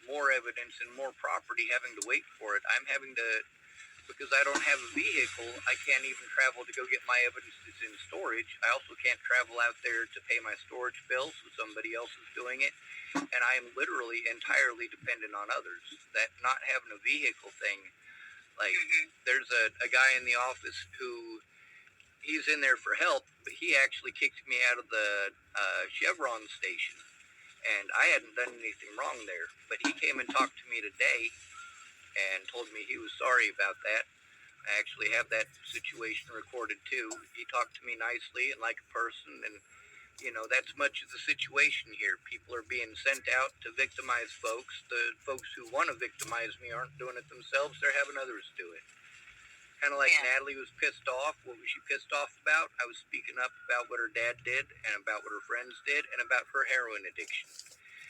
more evidence and more property having to wait for it. I'm having to, because I don't have a vehicle, I can't even travel to go get my evidence that's in storage. I also can't travel out there to pay my storage bill, so somebody else is doing it. And I am literally entirely dependent on others. That not having a vehicle thing, like, there's a guy in the office who, he's in there for help, but he actually kicked me out of the Chevron station. And I hadn't done anything wrong there. But he came and talked to me today and told me he was sorry about that. I actually have that situation recorded too. He talked to me nicely and like a person, and that's much of the situation here. People are being sent out to victimize folks. The folks who want to victimize me aren't doing it themselves, they're having others do it. Kind of like Natalie was pissed off. What was she pissed off about? I was speaking up about what her dad did and about what her friends did and about her heroin addiction.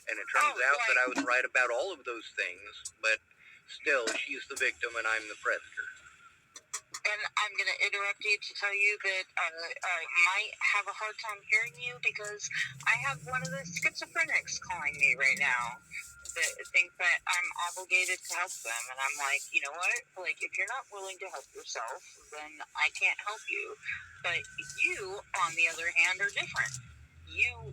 And it turns out that I was right about all of those things, but still, she's the victim and I'm the predator. And I'm going to interrupt you to tell you that I might have a hard time hearing you because I have one of the schizophrenics calling me right now that think that I'm obligated to help them. And I'm like, you know what? Like, if you're not willing to help yourself, then I can't help you. But you, on the other hand, are different. You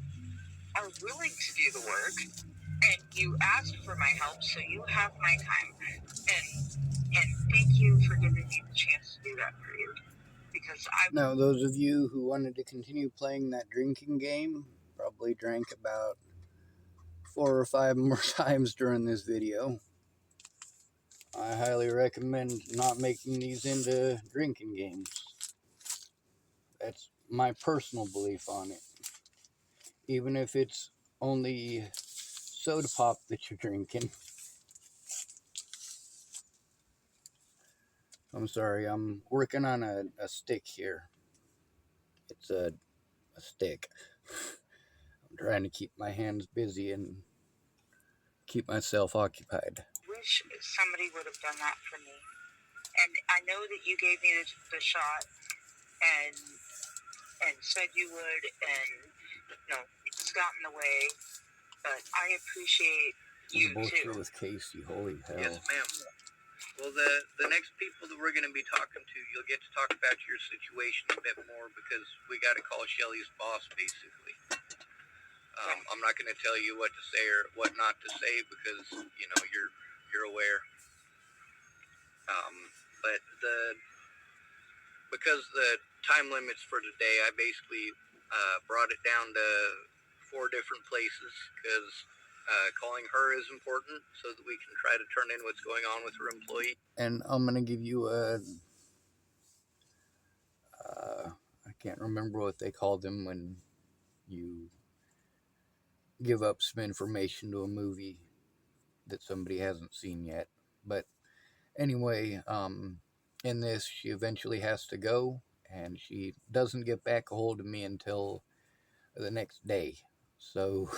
are willing to do the work, and you asked for my help, so you have my time. And thank you for giving me the chance to do that for you. Because Now, those of you who wanted to continue playing that drinking game probably drank about 4 or 5 more times during this video. I highly recommend not making these into drinking games. That's my personal belief on it. Even if it's only soda pop that you're drinking. I'm sorry, I'm working on a stick here. It's a stick. I'm trying to keep my hands busy and keep myself occupied. wish somebody would have done that for me. And I know that you gave me the shot and said you would, and it's gotten in the way. But I appreciate you We're both too. here with Casey. Holy hell! Yes, ma'am. Well, the next people that we're going to be talking to, you'll get to talk about your situation a bit more because we got to call Shelly's boss, basically. I'm not going to tell you what to say or what not to say because you're aware. But because the time limits for today, I basically brought it down to 4 different places because calling her is important so that we can try to turn in what's going on with her employee. And I'm going to give you I can't remember what they call them when you give up some information to a movie that somebody hasn't seen yet. But anyway, in this, she eventually has to go, and she doesn't get back a hold of me until the next day. So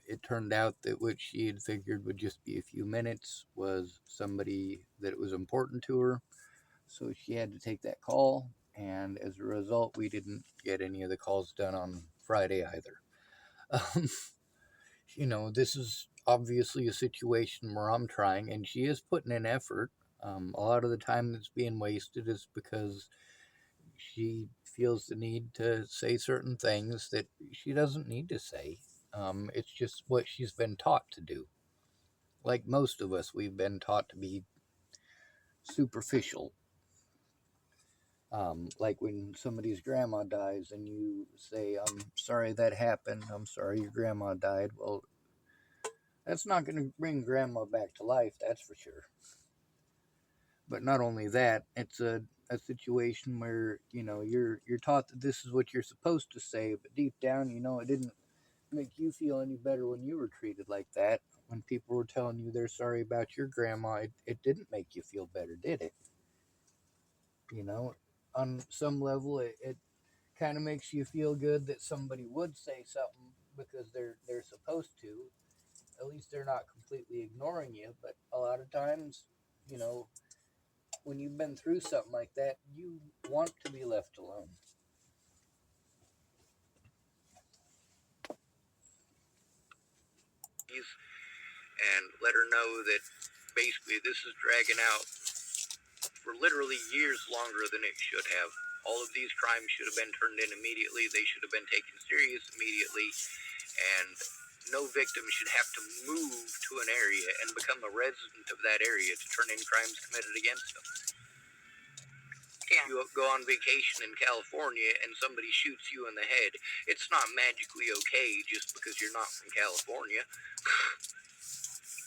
it turned out that what she had figured would just be a few minutes was somebody that it was important to her. So she had to take that call, and as a result, we didn't get any of the calls done on Friday either. Um, this is obviously a situation where I'm trying, and she is putting in effort. A lot of the time that's being wasted is because she feels the need to say certain things that she doesn't need to say. It's just what she's been taught to do. Like most of us, we've been taught to be superficial. Like when somebody's grandma dies and you say, I'm sorry that happened, I'm sorry your grandma died. Well, that's not going to bring grandma back to life, that's for sure. But not only that, it's a situation where, you're taught that this is what you're supposed to say, but deep down, it didn't make you feel any better when you were treated like that. When people were telling you they're sorry about your grandma, it didn't make you feel better, did it? on some level, it kind of makes you feel good that somebody would say something because they're supposed to. At least they're not completely ignoring you. But a lot of times, you know, when you've been through something like that, you want to be left alone. And let her know that basically this is dragging out for literally years longer than it should have. All of these crimes should have been turned in immediately. They should have been taken serious immediately. And no victim should have to move to an area and become a resident of that area to turn in crimes committed against them. Yeah. You go on vacation in California and somebody shoots you in the head, it's not magically okay just because you're not from California.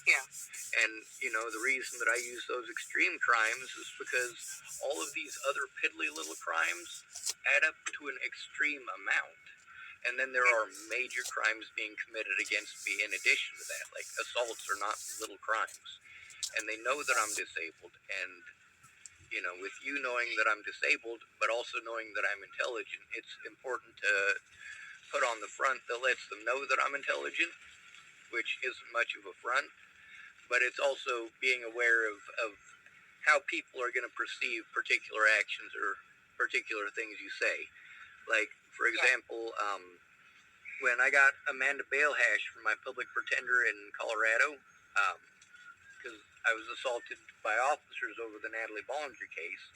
Yeah. And, you know, the reason that I use those extreme crimes is because all of these other piddly little crimes add up to an extreme amount. And then there are major crimes being committed against me in addition to that. Like, assaults are not little crimes. And they know that I'm disabled. And, you know, with you knowing that I'm disabled, but also knowing that I'm intelligent, it's important to put on the front that lets them know that I'm intelligent, which isn't much of a front. But it's also being aware of how people are going to perceive particular actions or particular things you say. Like, for example, when I got Amanda Balehash for my public pretender in Colorado, because I was assaulted by officers over the Natalie Bollinger case,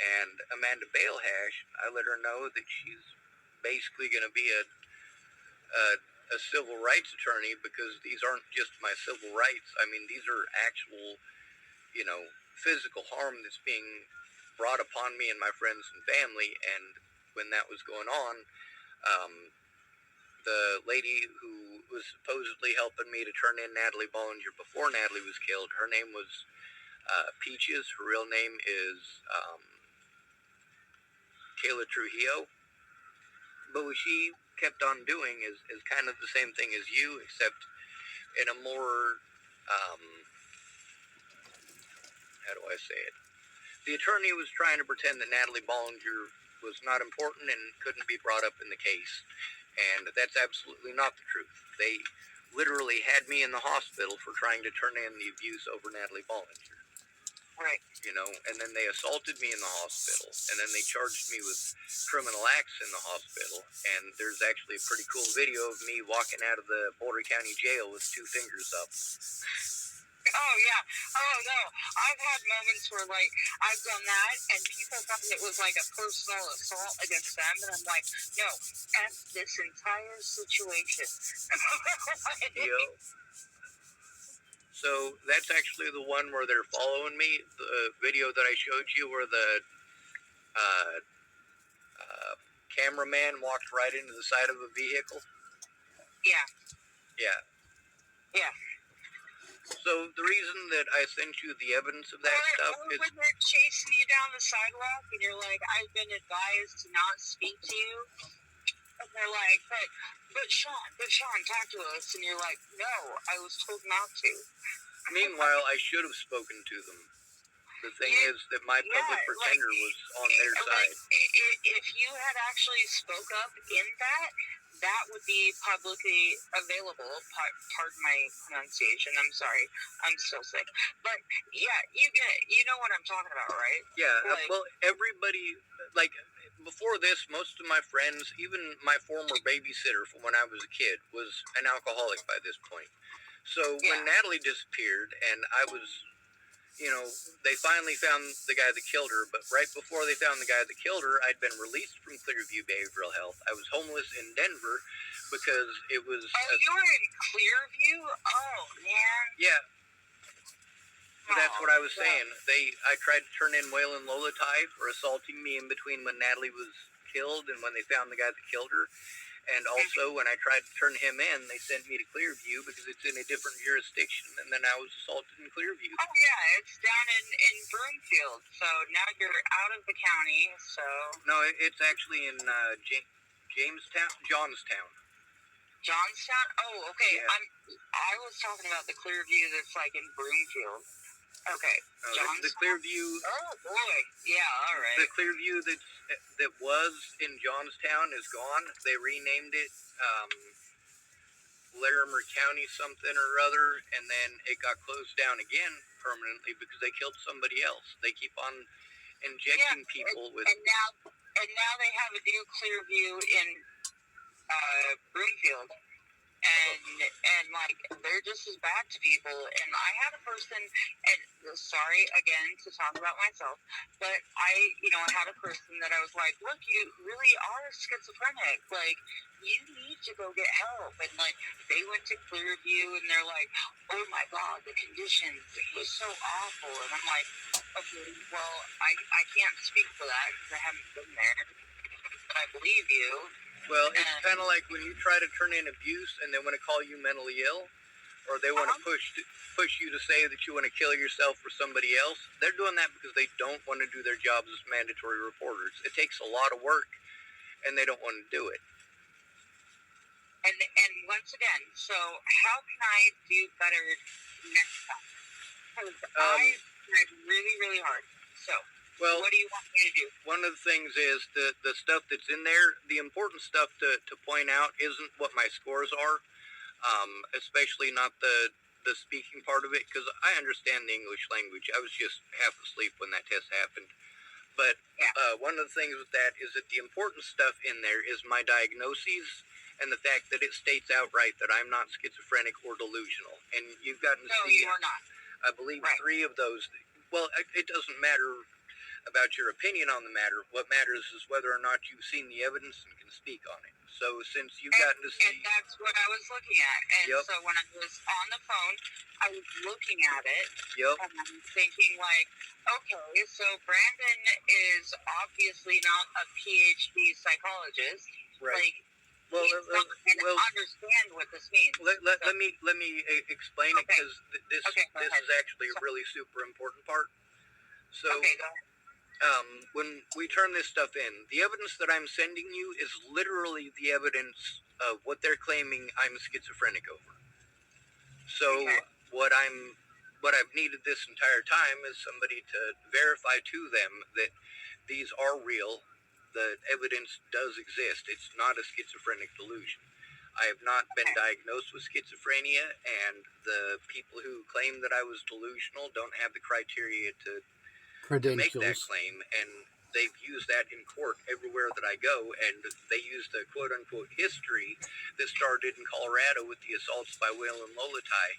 and Amanda Balehash, I let her know that she's basically going to be a civil rights attorney, because these aren't just my civil rights. I mean, these are actual, you know, physical harm that's being brought upon me and my friends and family. And when that was going on, the lady who was supposedly helping me to turn in Natalie Bollinger before Natalie was killed, her name was Peaches. Her real name is Kayla Trujillo. But what she kept on doing is kind of the same thing as you, except in a more, how do I say it? The attorney was trying to pretend that Natalie Bollinger was not important and couldn't be brought up in the case. And that's absolutely not the truth. They literally had me in the hospital for trying to turn in the abuse over Natalie Bollinger. Right. You know, and then they assaulted me in the hospital, and then they charged me with criminal acts in the hospital. And there's actually a pretty cool video of me walking out of the Boulder County Jail with 2 fingers up. Oh, yeah. Oh, no. I've had moments where, like, I've done that, and people thought it was, like, a personal assault against them, and I'm like, no, F this entire situation. Yo. So that's actually the one where they're following me. The video that I showed you where the cameraman walked right into the side of a vehicle. Yeah. Yeah. Yeah. So the reason that I sent you the evidence of that stuff is when they're chasing you down the sidewalk and you're like, I've been advised to not speak to you. And they're like, but Sean, talk to us. And you're like, no, I was told not to. Meanwhile, I should have spoken to them. The thing is that my public pretender was on their side. If you had actually spoke up in that would be publicly available. Pardon my pronunciation. I'm sorry. I'm still sick. But yeah, you know what I'm talking about, right? Yeah. Well, everybody, like, before this, most of my friends, even my former babysitter from when I was a kid, was an alcoholic by this point. So when Natalie disappeared and I was, you know, they finally found the guy that killed her, but right before they found the guy that killed her, I'd been released from Clearview Behavioral Health. I was homeless in Denver because it was... Oh, you were in Clearview? Oh, man. Yeah. That's what I was saying. I tried to turn in Waylon Lolatai for assaulting me in between when Natalie was killed and when they found the guy that killed her. And also, when I tried to turn him in, they sent me to Clearview because it's in a different jurisdiction, and then I was assaulted in Clearview. Oh, yeah, it's down in Broomfield, so now you're out of the county, so... No, it's actually in Johnstown. Johnstown? Oh, okay. Yeah. I was talking about the Clearview that's, like, in Broomfield. Okay. The Clearview. Oh boy. Yeah. All right. The Clearview that was in Johnstown is gone. They renamed it Larimer County something or other, and then it got closed down again permanently because they killed somebody else. They keep on injecting people with. And now they have a new Clearview in Broomfield. And like they're just as bad to people. And I had a person, and sorry again to talk about myself, but I had a person that I was like, look, you really are schizophrenic. Like, you need to go get help. And like they went to Clearview, and they're like, oh my God, the conditions is so awful. And I'm like, okay, well, I can't speak for that because I haven't been there, but I believe you. Well, it's kind of like when you try to turn in abuse and they want to call you mentally ill, or they want to push you to say that you want to kill yourself for somebody else. They're doing that because they don't want to do their jobs as mandatory reporters. It takes a lot of work, and they don't want to do it. And once again, so how can I do better next time? Because I tried really, really hard. So. Well, what do you want me to do? One of the things is the stuff that's in there, the important stuff to point out isn't what my scores are, especially not the speaking part of it, because I understand the English language. I was just half asleep when that test happened. But one of the things with that is that the important stuff in there is my diagnoses and the fact that it states outright that I'm not schizophrenic or delusional. And you've gotten to see, you're not. I believe, 3 of those. Well, it doesn't matter about your opinion on the matter. What matters is whether or not you've seen the evidence and can speak on it. So since you've gotten to see... And that's what I was looking at. And so when I was on the phone, I was looking at it. Yep. And I'm thinking like, okay, so Brandon is obviously not a PhD psychologist. Right. Like, understand what this means. Let me explain it, because this is actually a really super important part. So, okay, go ahead. When we turn this stuff in, the evidence that I'm sending you is literally the evidence of what they're claiming I'm schizophrenic over. So what I've needed this entire time is somebody to verify to them that these are real. The evidence does exist. It's not a schizophrenic delusion. I have not been diagnosed with schizophrenia, and the people who claim that I was delusional don't have the criteria to make that claim, and they've used that in court everywhere that I go, and they used the quote-unquote history that started in Colorado with the assaults by Will and Lolatai.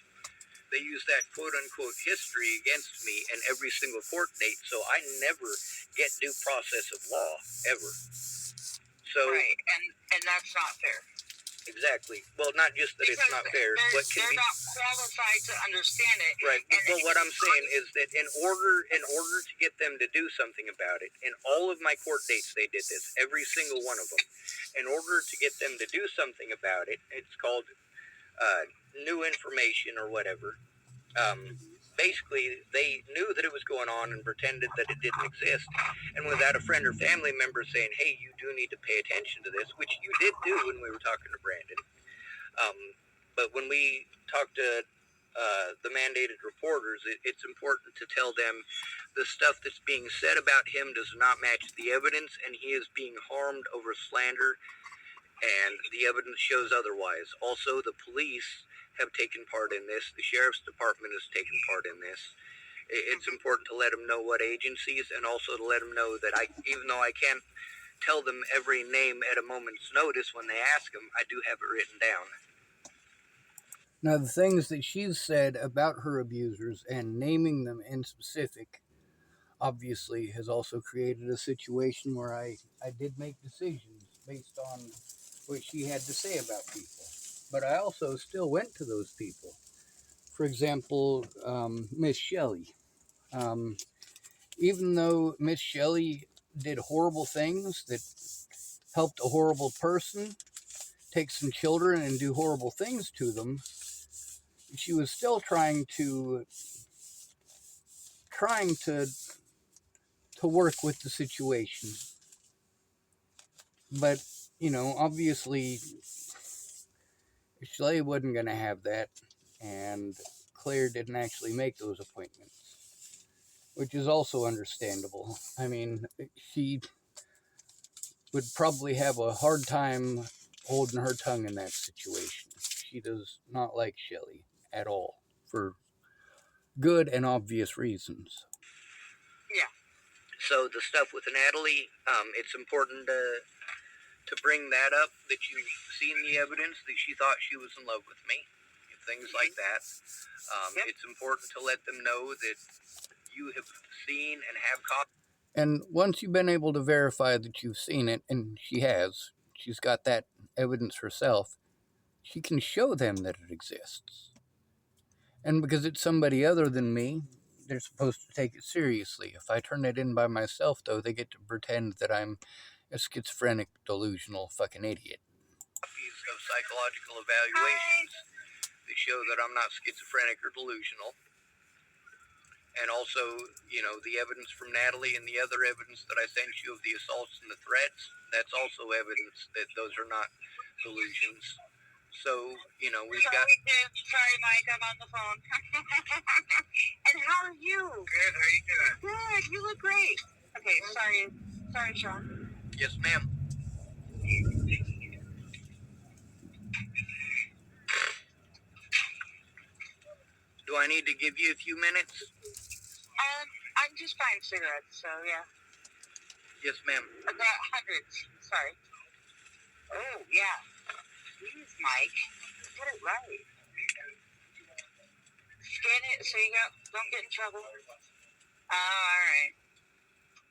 They used that quote-unquote history against me in every single court date, so I never get due process of law, ever. So, right, and that's not fair. Exactly. Well, not just that because it's not fair. They're not qualified to understand it. Right. Well, what I'm saying is that in order to get them to do something about it, in all of my court dates, they did this. Every single one of them. In order to get them to do something about it, it's called new information or whatever. Basically, they knew that it was going on and pretended that it didn't exist. And without a friend or family member saying, hey, you do need to pay attention to this, which you did do when we were talking to Brandon. But when we talk to the mandated reporters, it's important to tell them the stuff that's being said about him does not match the evidence, and he is being harmed over slander, and the evidence shows otherwise. Also, the police have taken part in this. The sheriff's department has taken part in this. It's important to let them know what agencies, and also to let them know that even though I can't tell them every name at a moment's notice when they ask them, I do have it written down. Now, the things that she's said about her abusers and naming them in specific obviously has also created a situation where I did make decisions based on what she had to say about people. But I also still went to those people. For example, Miss Shelley. Even though Miss Shelley did horrible things that helped a horrible person take some children and do horrible things to them, she was still trying to work with the situation. But, obviously Shelley wasn't going to have that, and Claire didn't actually make those appointments. which is also understandable. I mean, she would probably have a hard time holding her tongue in that situation. She does not like Shelley at all, for good and obvious reasons. Yeah. So the stuff with Natalie, it's important to bring that up, that you've seen the evidence, that she thought she was in love with me, things like that. Yep. It's important to let them know that you have seen and have copies. And once you've been able to verify that you've seen it, and she has, she's got that evidence herself, she can show them that it exists. And because it's somebody other than me, they're supposed to take it seriously. If I turn it in by myself, though, they get to pretend that I'm a schizophrenic, delusional fucking idiot. Copies of psychological evaluations that show that I'm not schizophrenic or delusional. And also, the evidence from Natalie and the other evidence that I sent you of the assaults and the threats, that's also evidence that those are not delusions. So, we've got... Sorry, Mike, I'm on the phone. And how are you? Good, how are you doing? Good, you look great. Okay, sorry, Sean. Yes, ma'am. Do I need to give you a few minutes? I'm just buying cigarettes, so yeah. Yes, ma'am. I've got hundreds, sorry. Oh, yeah. Please, Mike, get it right. Scan it so you don't get in trouble. Oh,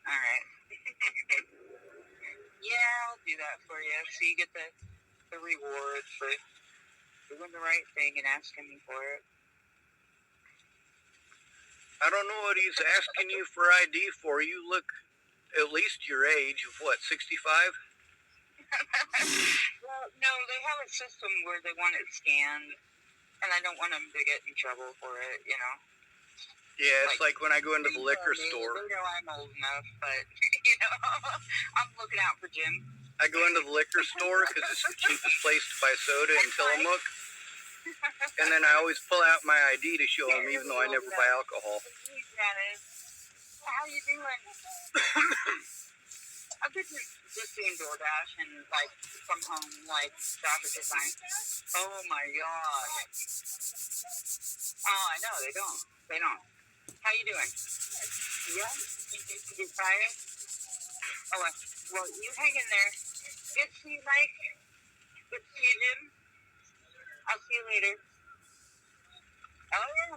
all right. Yeah, I'll do that for you. So you get the reward for doing the right thing and asking me for it. I don't know what he's asking you for ID for. You look at least your age of what, 65? Well, no, they have a system where they want it scanned, and I don't want them to get in trouble for it, Yeah, it's like when I go into the liquor store. They know I'm old enough, but, I'm looking out for Jim. I go into the liquor store because it's the cheapest place to buy soda in Tillamook. And then I always pull out my ID to show them, even though I never buy alcohol. How you doing? I've been just doing DoorDash and, from home, graphic design. Oh, my God. Oh, I know, they don't. How you doing? Yeah? You tired? Oh, well, you hang in there. Good to see you, Mike. Good to see you, Jim. I'll see you later. Oh, yeah.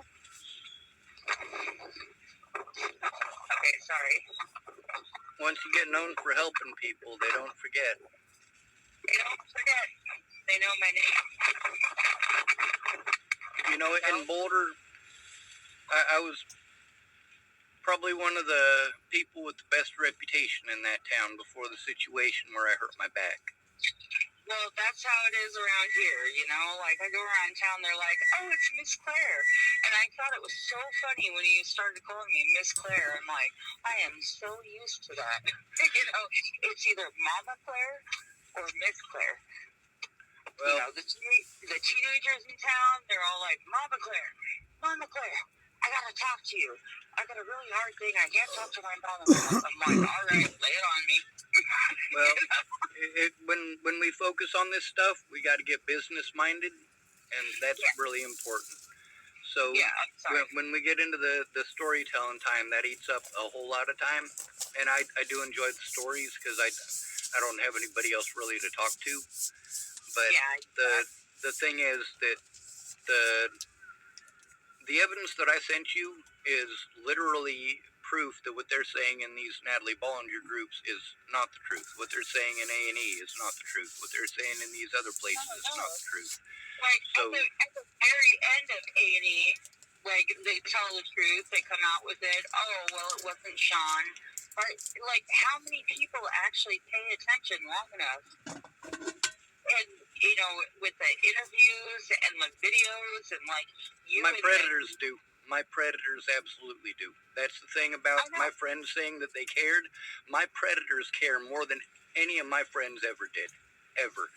Okay, sorry. Once you get known for helping people, they don't forget. They know my name. In Boulder, I was probably one of the people with the best reputation in that town before the situation where I hurt my back. Well, that's how it is around here, I go around town, they're like, oh, it's Miss Claire. And I thought it was so funny when you started calling me Miss Claire. I'm like, I am so used to that. It's either Mama Claire or Miss Claire. Well, the teenagers in town, they're all like, Mama Claire, I gotta talk to you. I got a really hard thing. I can't talk to my mom. I'm like, all right, lay it on me. Well, when we focus on this stuff, we got to get business minded, and that's really important. So when we get into the storytelling time, that eats up a whole lot of time, and I do enjoy the stories because I don't have anybody else really to talk to. But the thing is that the evidence that I sent you is literally proof that what they're saying in these Natalie Bollinger groups is not the truth. What they're saying in A&E is not the truth. What they're saying in these other places is not the truth. So at the very end of A&E, they tell the truth. They come out with it. Oh, well, it wasn't Sean. But, how many people actually pay attention long enough? And, with the interviews and the videos and, my predators do. My predators absolutely do. That's the thing about my friends saying that they cared. My predators care more than any of my friends ever did. ever.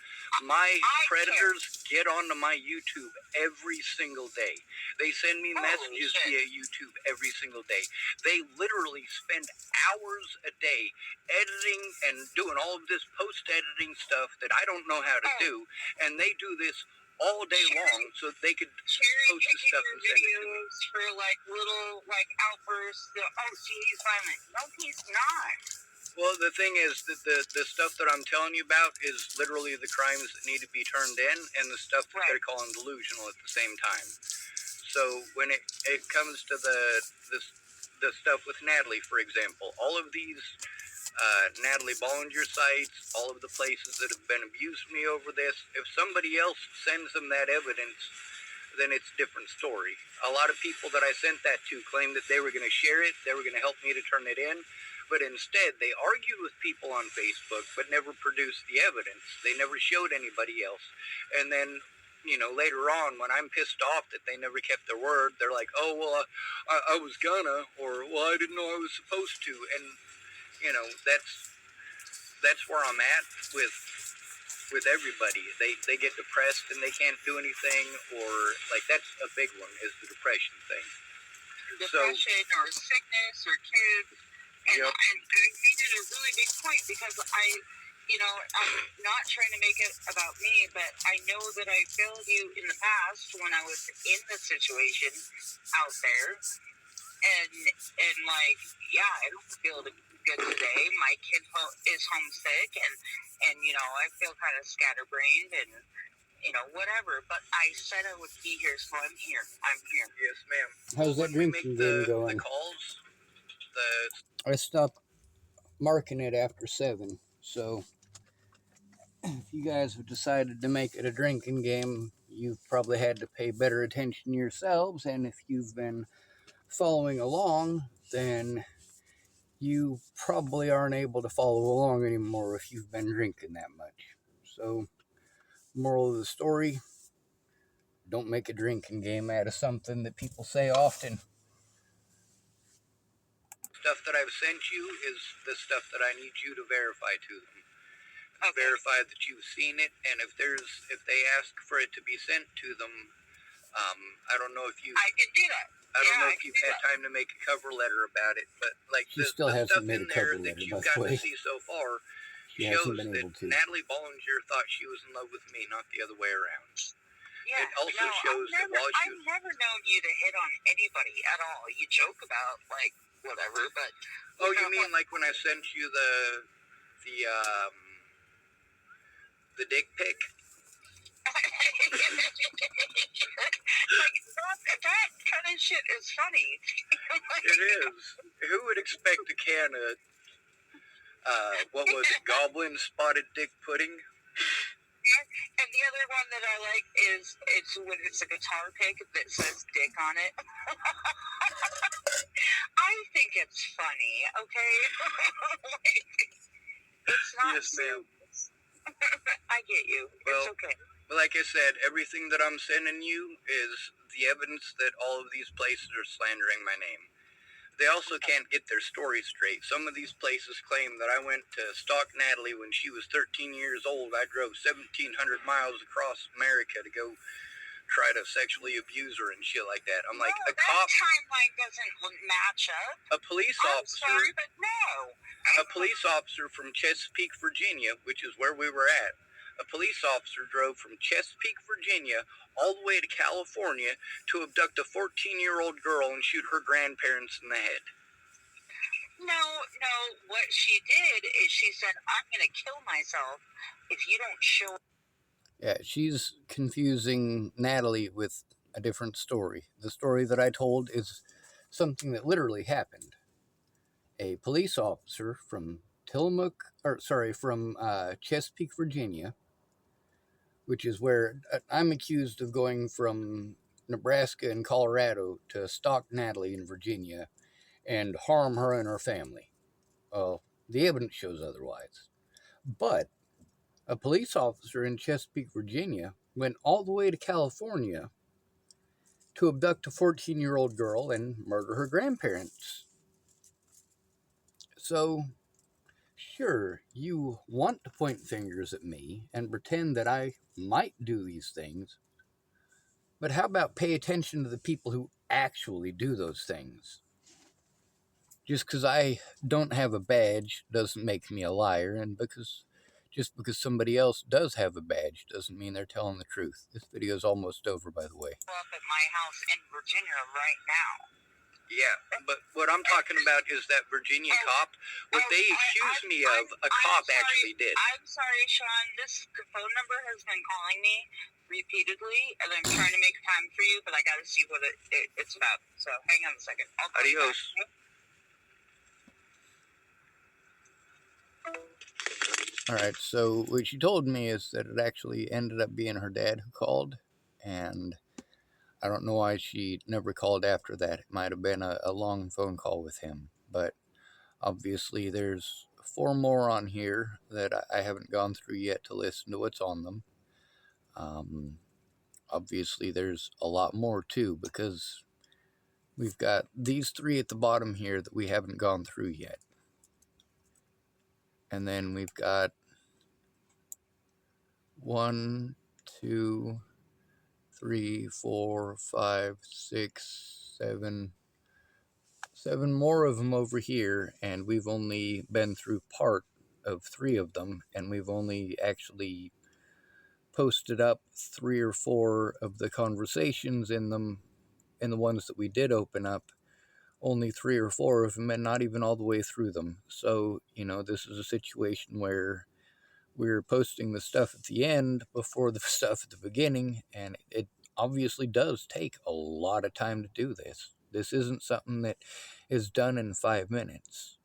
My predators get onto my YouTube every single day. They send me messages via YouTube every single day. They literally spend hours a day editing and doing all of this post-editing stuff that I don't know how to do, and they do this all day long so they could post this stuff and send it to me. For like little like outbursts. Oh, see, he's violent. No, he's not. Well, the thing is that the stuff that I'm telling you about is literally the crimes that need to be turned in, and the stuff that they're calling delusional at the same time. So when it comes to the stuff with Natalie, for example, all of these Natalie Bollinger sites, all of the places that have been abusing me over this, if somebody else sends them that evidence, then it's a different story. A lot of people that I sent that to claimed that they were going to share it, they were going to help me to turn it in, but instead they argued with people on Facebook but never produced the evidence. They never showed anybody else. And then, you know, later on when I'm pissed off that they never kept their word, they're like, oh, well, I was gonna, or, well, I didn't know I was supposed to. And, you know, that's where I'm at with everybody. They get depressed and they can't do anything, or like that's a big one, is the depression thing. Depression or sickness or kids. And, and I made it a really big point because I'm not trying to make it about me, but I know that I failed you in the past when I was in the situation out there. And like, yeah, I don't feel good today. My kid is homesick, and I feel kind of scatterbrained and whatever. But I said I would be here, so I'm here. I'm here. Yes, ma'am. How's that drinking game going? The calls, I stopped marking it after 7, so if you guys have decided to make it a drinking game, you've probably had to pay better attention yourselves, and if you've been following along, then you probably aren't able to follow along anymore if you've been drinking that much. So, moral of the story, don't make a drinking game out of something that people say often. Stuff that I've sent you is the stuff that I need you to verify to them. Verify that you've seen it, and if they ask for it to be sent to them, I don't know if you. I can do that. I don't know if you've had time to make a cover letter about it, but like she still hasn't made a cover letter, by the way. To see so far shows that Natalie Bollinger thought she was in love with me, not the other way around. Yeah, it also shows that while she I've never known you to hit on anybody at all. You joke about like whatever, but you mean like when I sent you the dick pic? Like that kind of shit is funny. It is. Who would expect a can of what was it, goblin spotted dick pudding? And the other one that I like is when it's a guitar pick that says dick on it. I think it's funny, okay? It's not. Yes, ma'am. I get you. It's okay. Like I said, everything that I'm sending you is the evidence that all of these places are slandering my name. They also can't get their story straight. Some of these places claim that I went to stalk Natalie when she was 13 years old. I drove 1,700 miles across America to go try to sexually abuse her and shit like that. I'm like, a cop. That timeline doesn't match up. A police officer. I'm sorry, but no. A police officer from Chesapeake, Virginia, which is where we were at. A police officer drove from Chesapeake, Virginia, all the way to California to abduct a 14-year-old girl and shoot her grandparents in the head. No. What she did is she said, I'm going to kill myself if you don't show. Yeah, she's confusing Natalie with a different story. The story that I told is something that literally happened. A police officer from Chesapeake, Virginia, which is where I'm accused of going from Nebraska and Colorado to stalk Natalie in Virginia and harm her and her family. Well, the evidence shows otherwise. But a police officer in Chesapeake, Virginia went all the way to California to abduct a 14-year-old girl and murder her grandparents. So Sure, you want to point fingers at me and pretend that I might do these things, but how about pay attention to the people who actually do those things? Just because I don't have a badge doesn't make me a liar, and just because somebody else does have a badge doesn't mean they're telling the truth. This video is almost over, by the way. Up at my house in Virginia right now. Yeah, but what I'm talking about is that Virginia cop. What they accuse me of, a cop actually did. I'm sorry, Sean. This phone number has been calling me repeatedly, and I'm trying to make time for you, but I got to see what it's about. So hang on a second. I'll call you Adios. back. All right, so what she told me is that it actually ended up being her dad who called, and I don't know why she never called after that. It might have been a long phone call with him, but obviously there's 4 more on here that I haven't gone through yet to listen to what's on them. Obviously there's a lot more too, because we've got these 3 at the bottom here that we haven't gone through yet. And then we've got 1, 2, 3, 4, 5, 6, 7 more of them over here, and we've only been through part of 3 of them, and we've only actually posted up 3 or 4 of the conversations in them, in the ones that we did open up, only 3 or 4 of them, and not even all the way through them. So, this is a situation where we're posting the stuff at the end before the stuff at the beginning, and it obviously does take a lot of time to do this. This isn't something that is done in 5 minutes.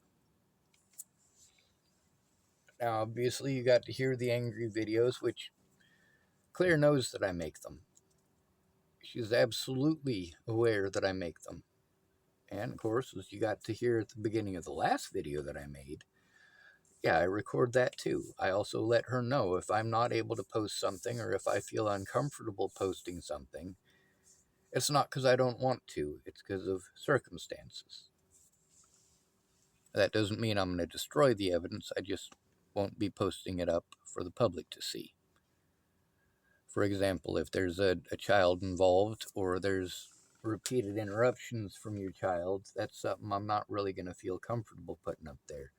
Now, obviously, you got to hear the angry videos, which Claire knows that I make them. She's absolutely aware that I make them. And, of course, as you got to hear at the beginning of the last video that I made, yeah, I record that too. I also let her know if I'm not able to post something or if I feel uncomfortable posting something. It's not because I don't want to, it's because of circumstances. That doesn't mean I'm going to destroy the evidence, I just won't be posting it up for the public to see. For example, if there's a child involved or there's repeated interruptions from your child, that's something I'm not really going to feel comfortable putting up there.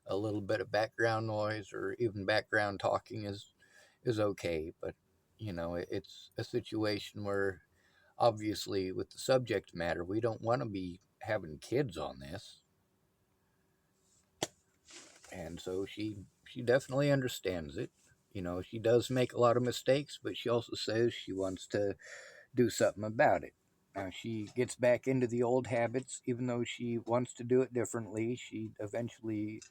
A little bit of background noise or even background talking is okay, but it's a situation where obviously with the subject matter we don't want to be having kids on this, and so she definitely understands it. She does make a lot of mistakes, but she also says she wants to do something about it. Now she gets back into the old habits, even though she wants to do it differently. She eventually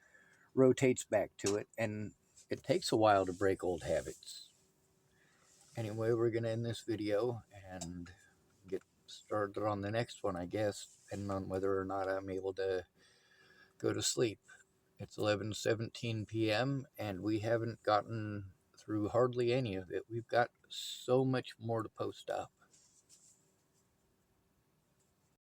rotates back to it, and it takes a while to break old habits. Anyway, we're going to end this video and get started on the next one, I guess, depending on whether or not I'm able to go to sleep. It's 11:17 p.m., and we haven't gotten through hardly any of it. We've got so much more to post up.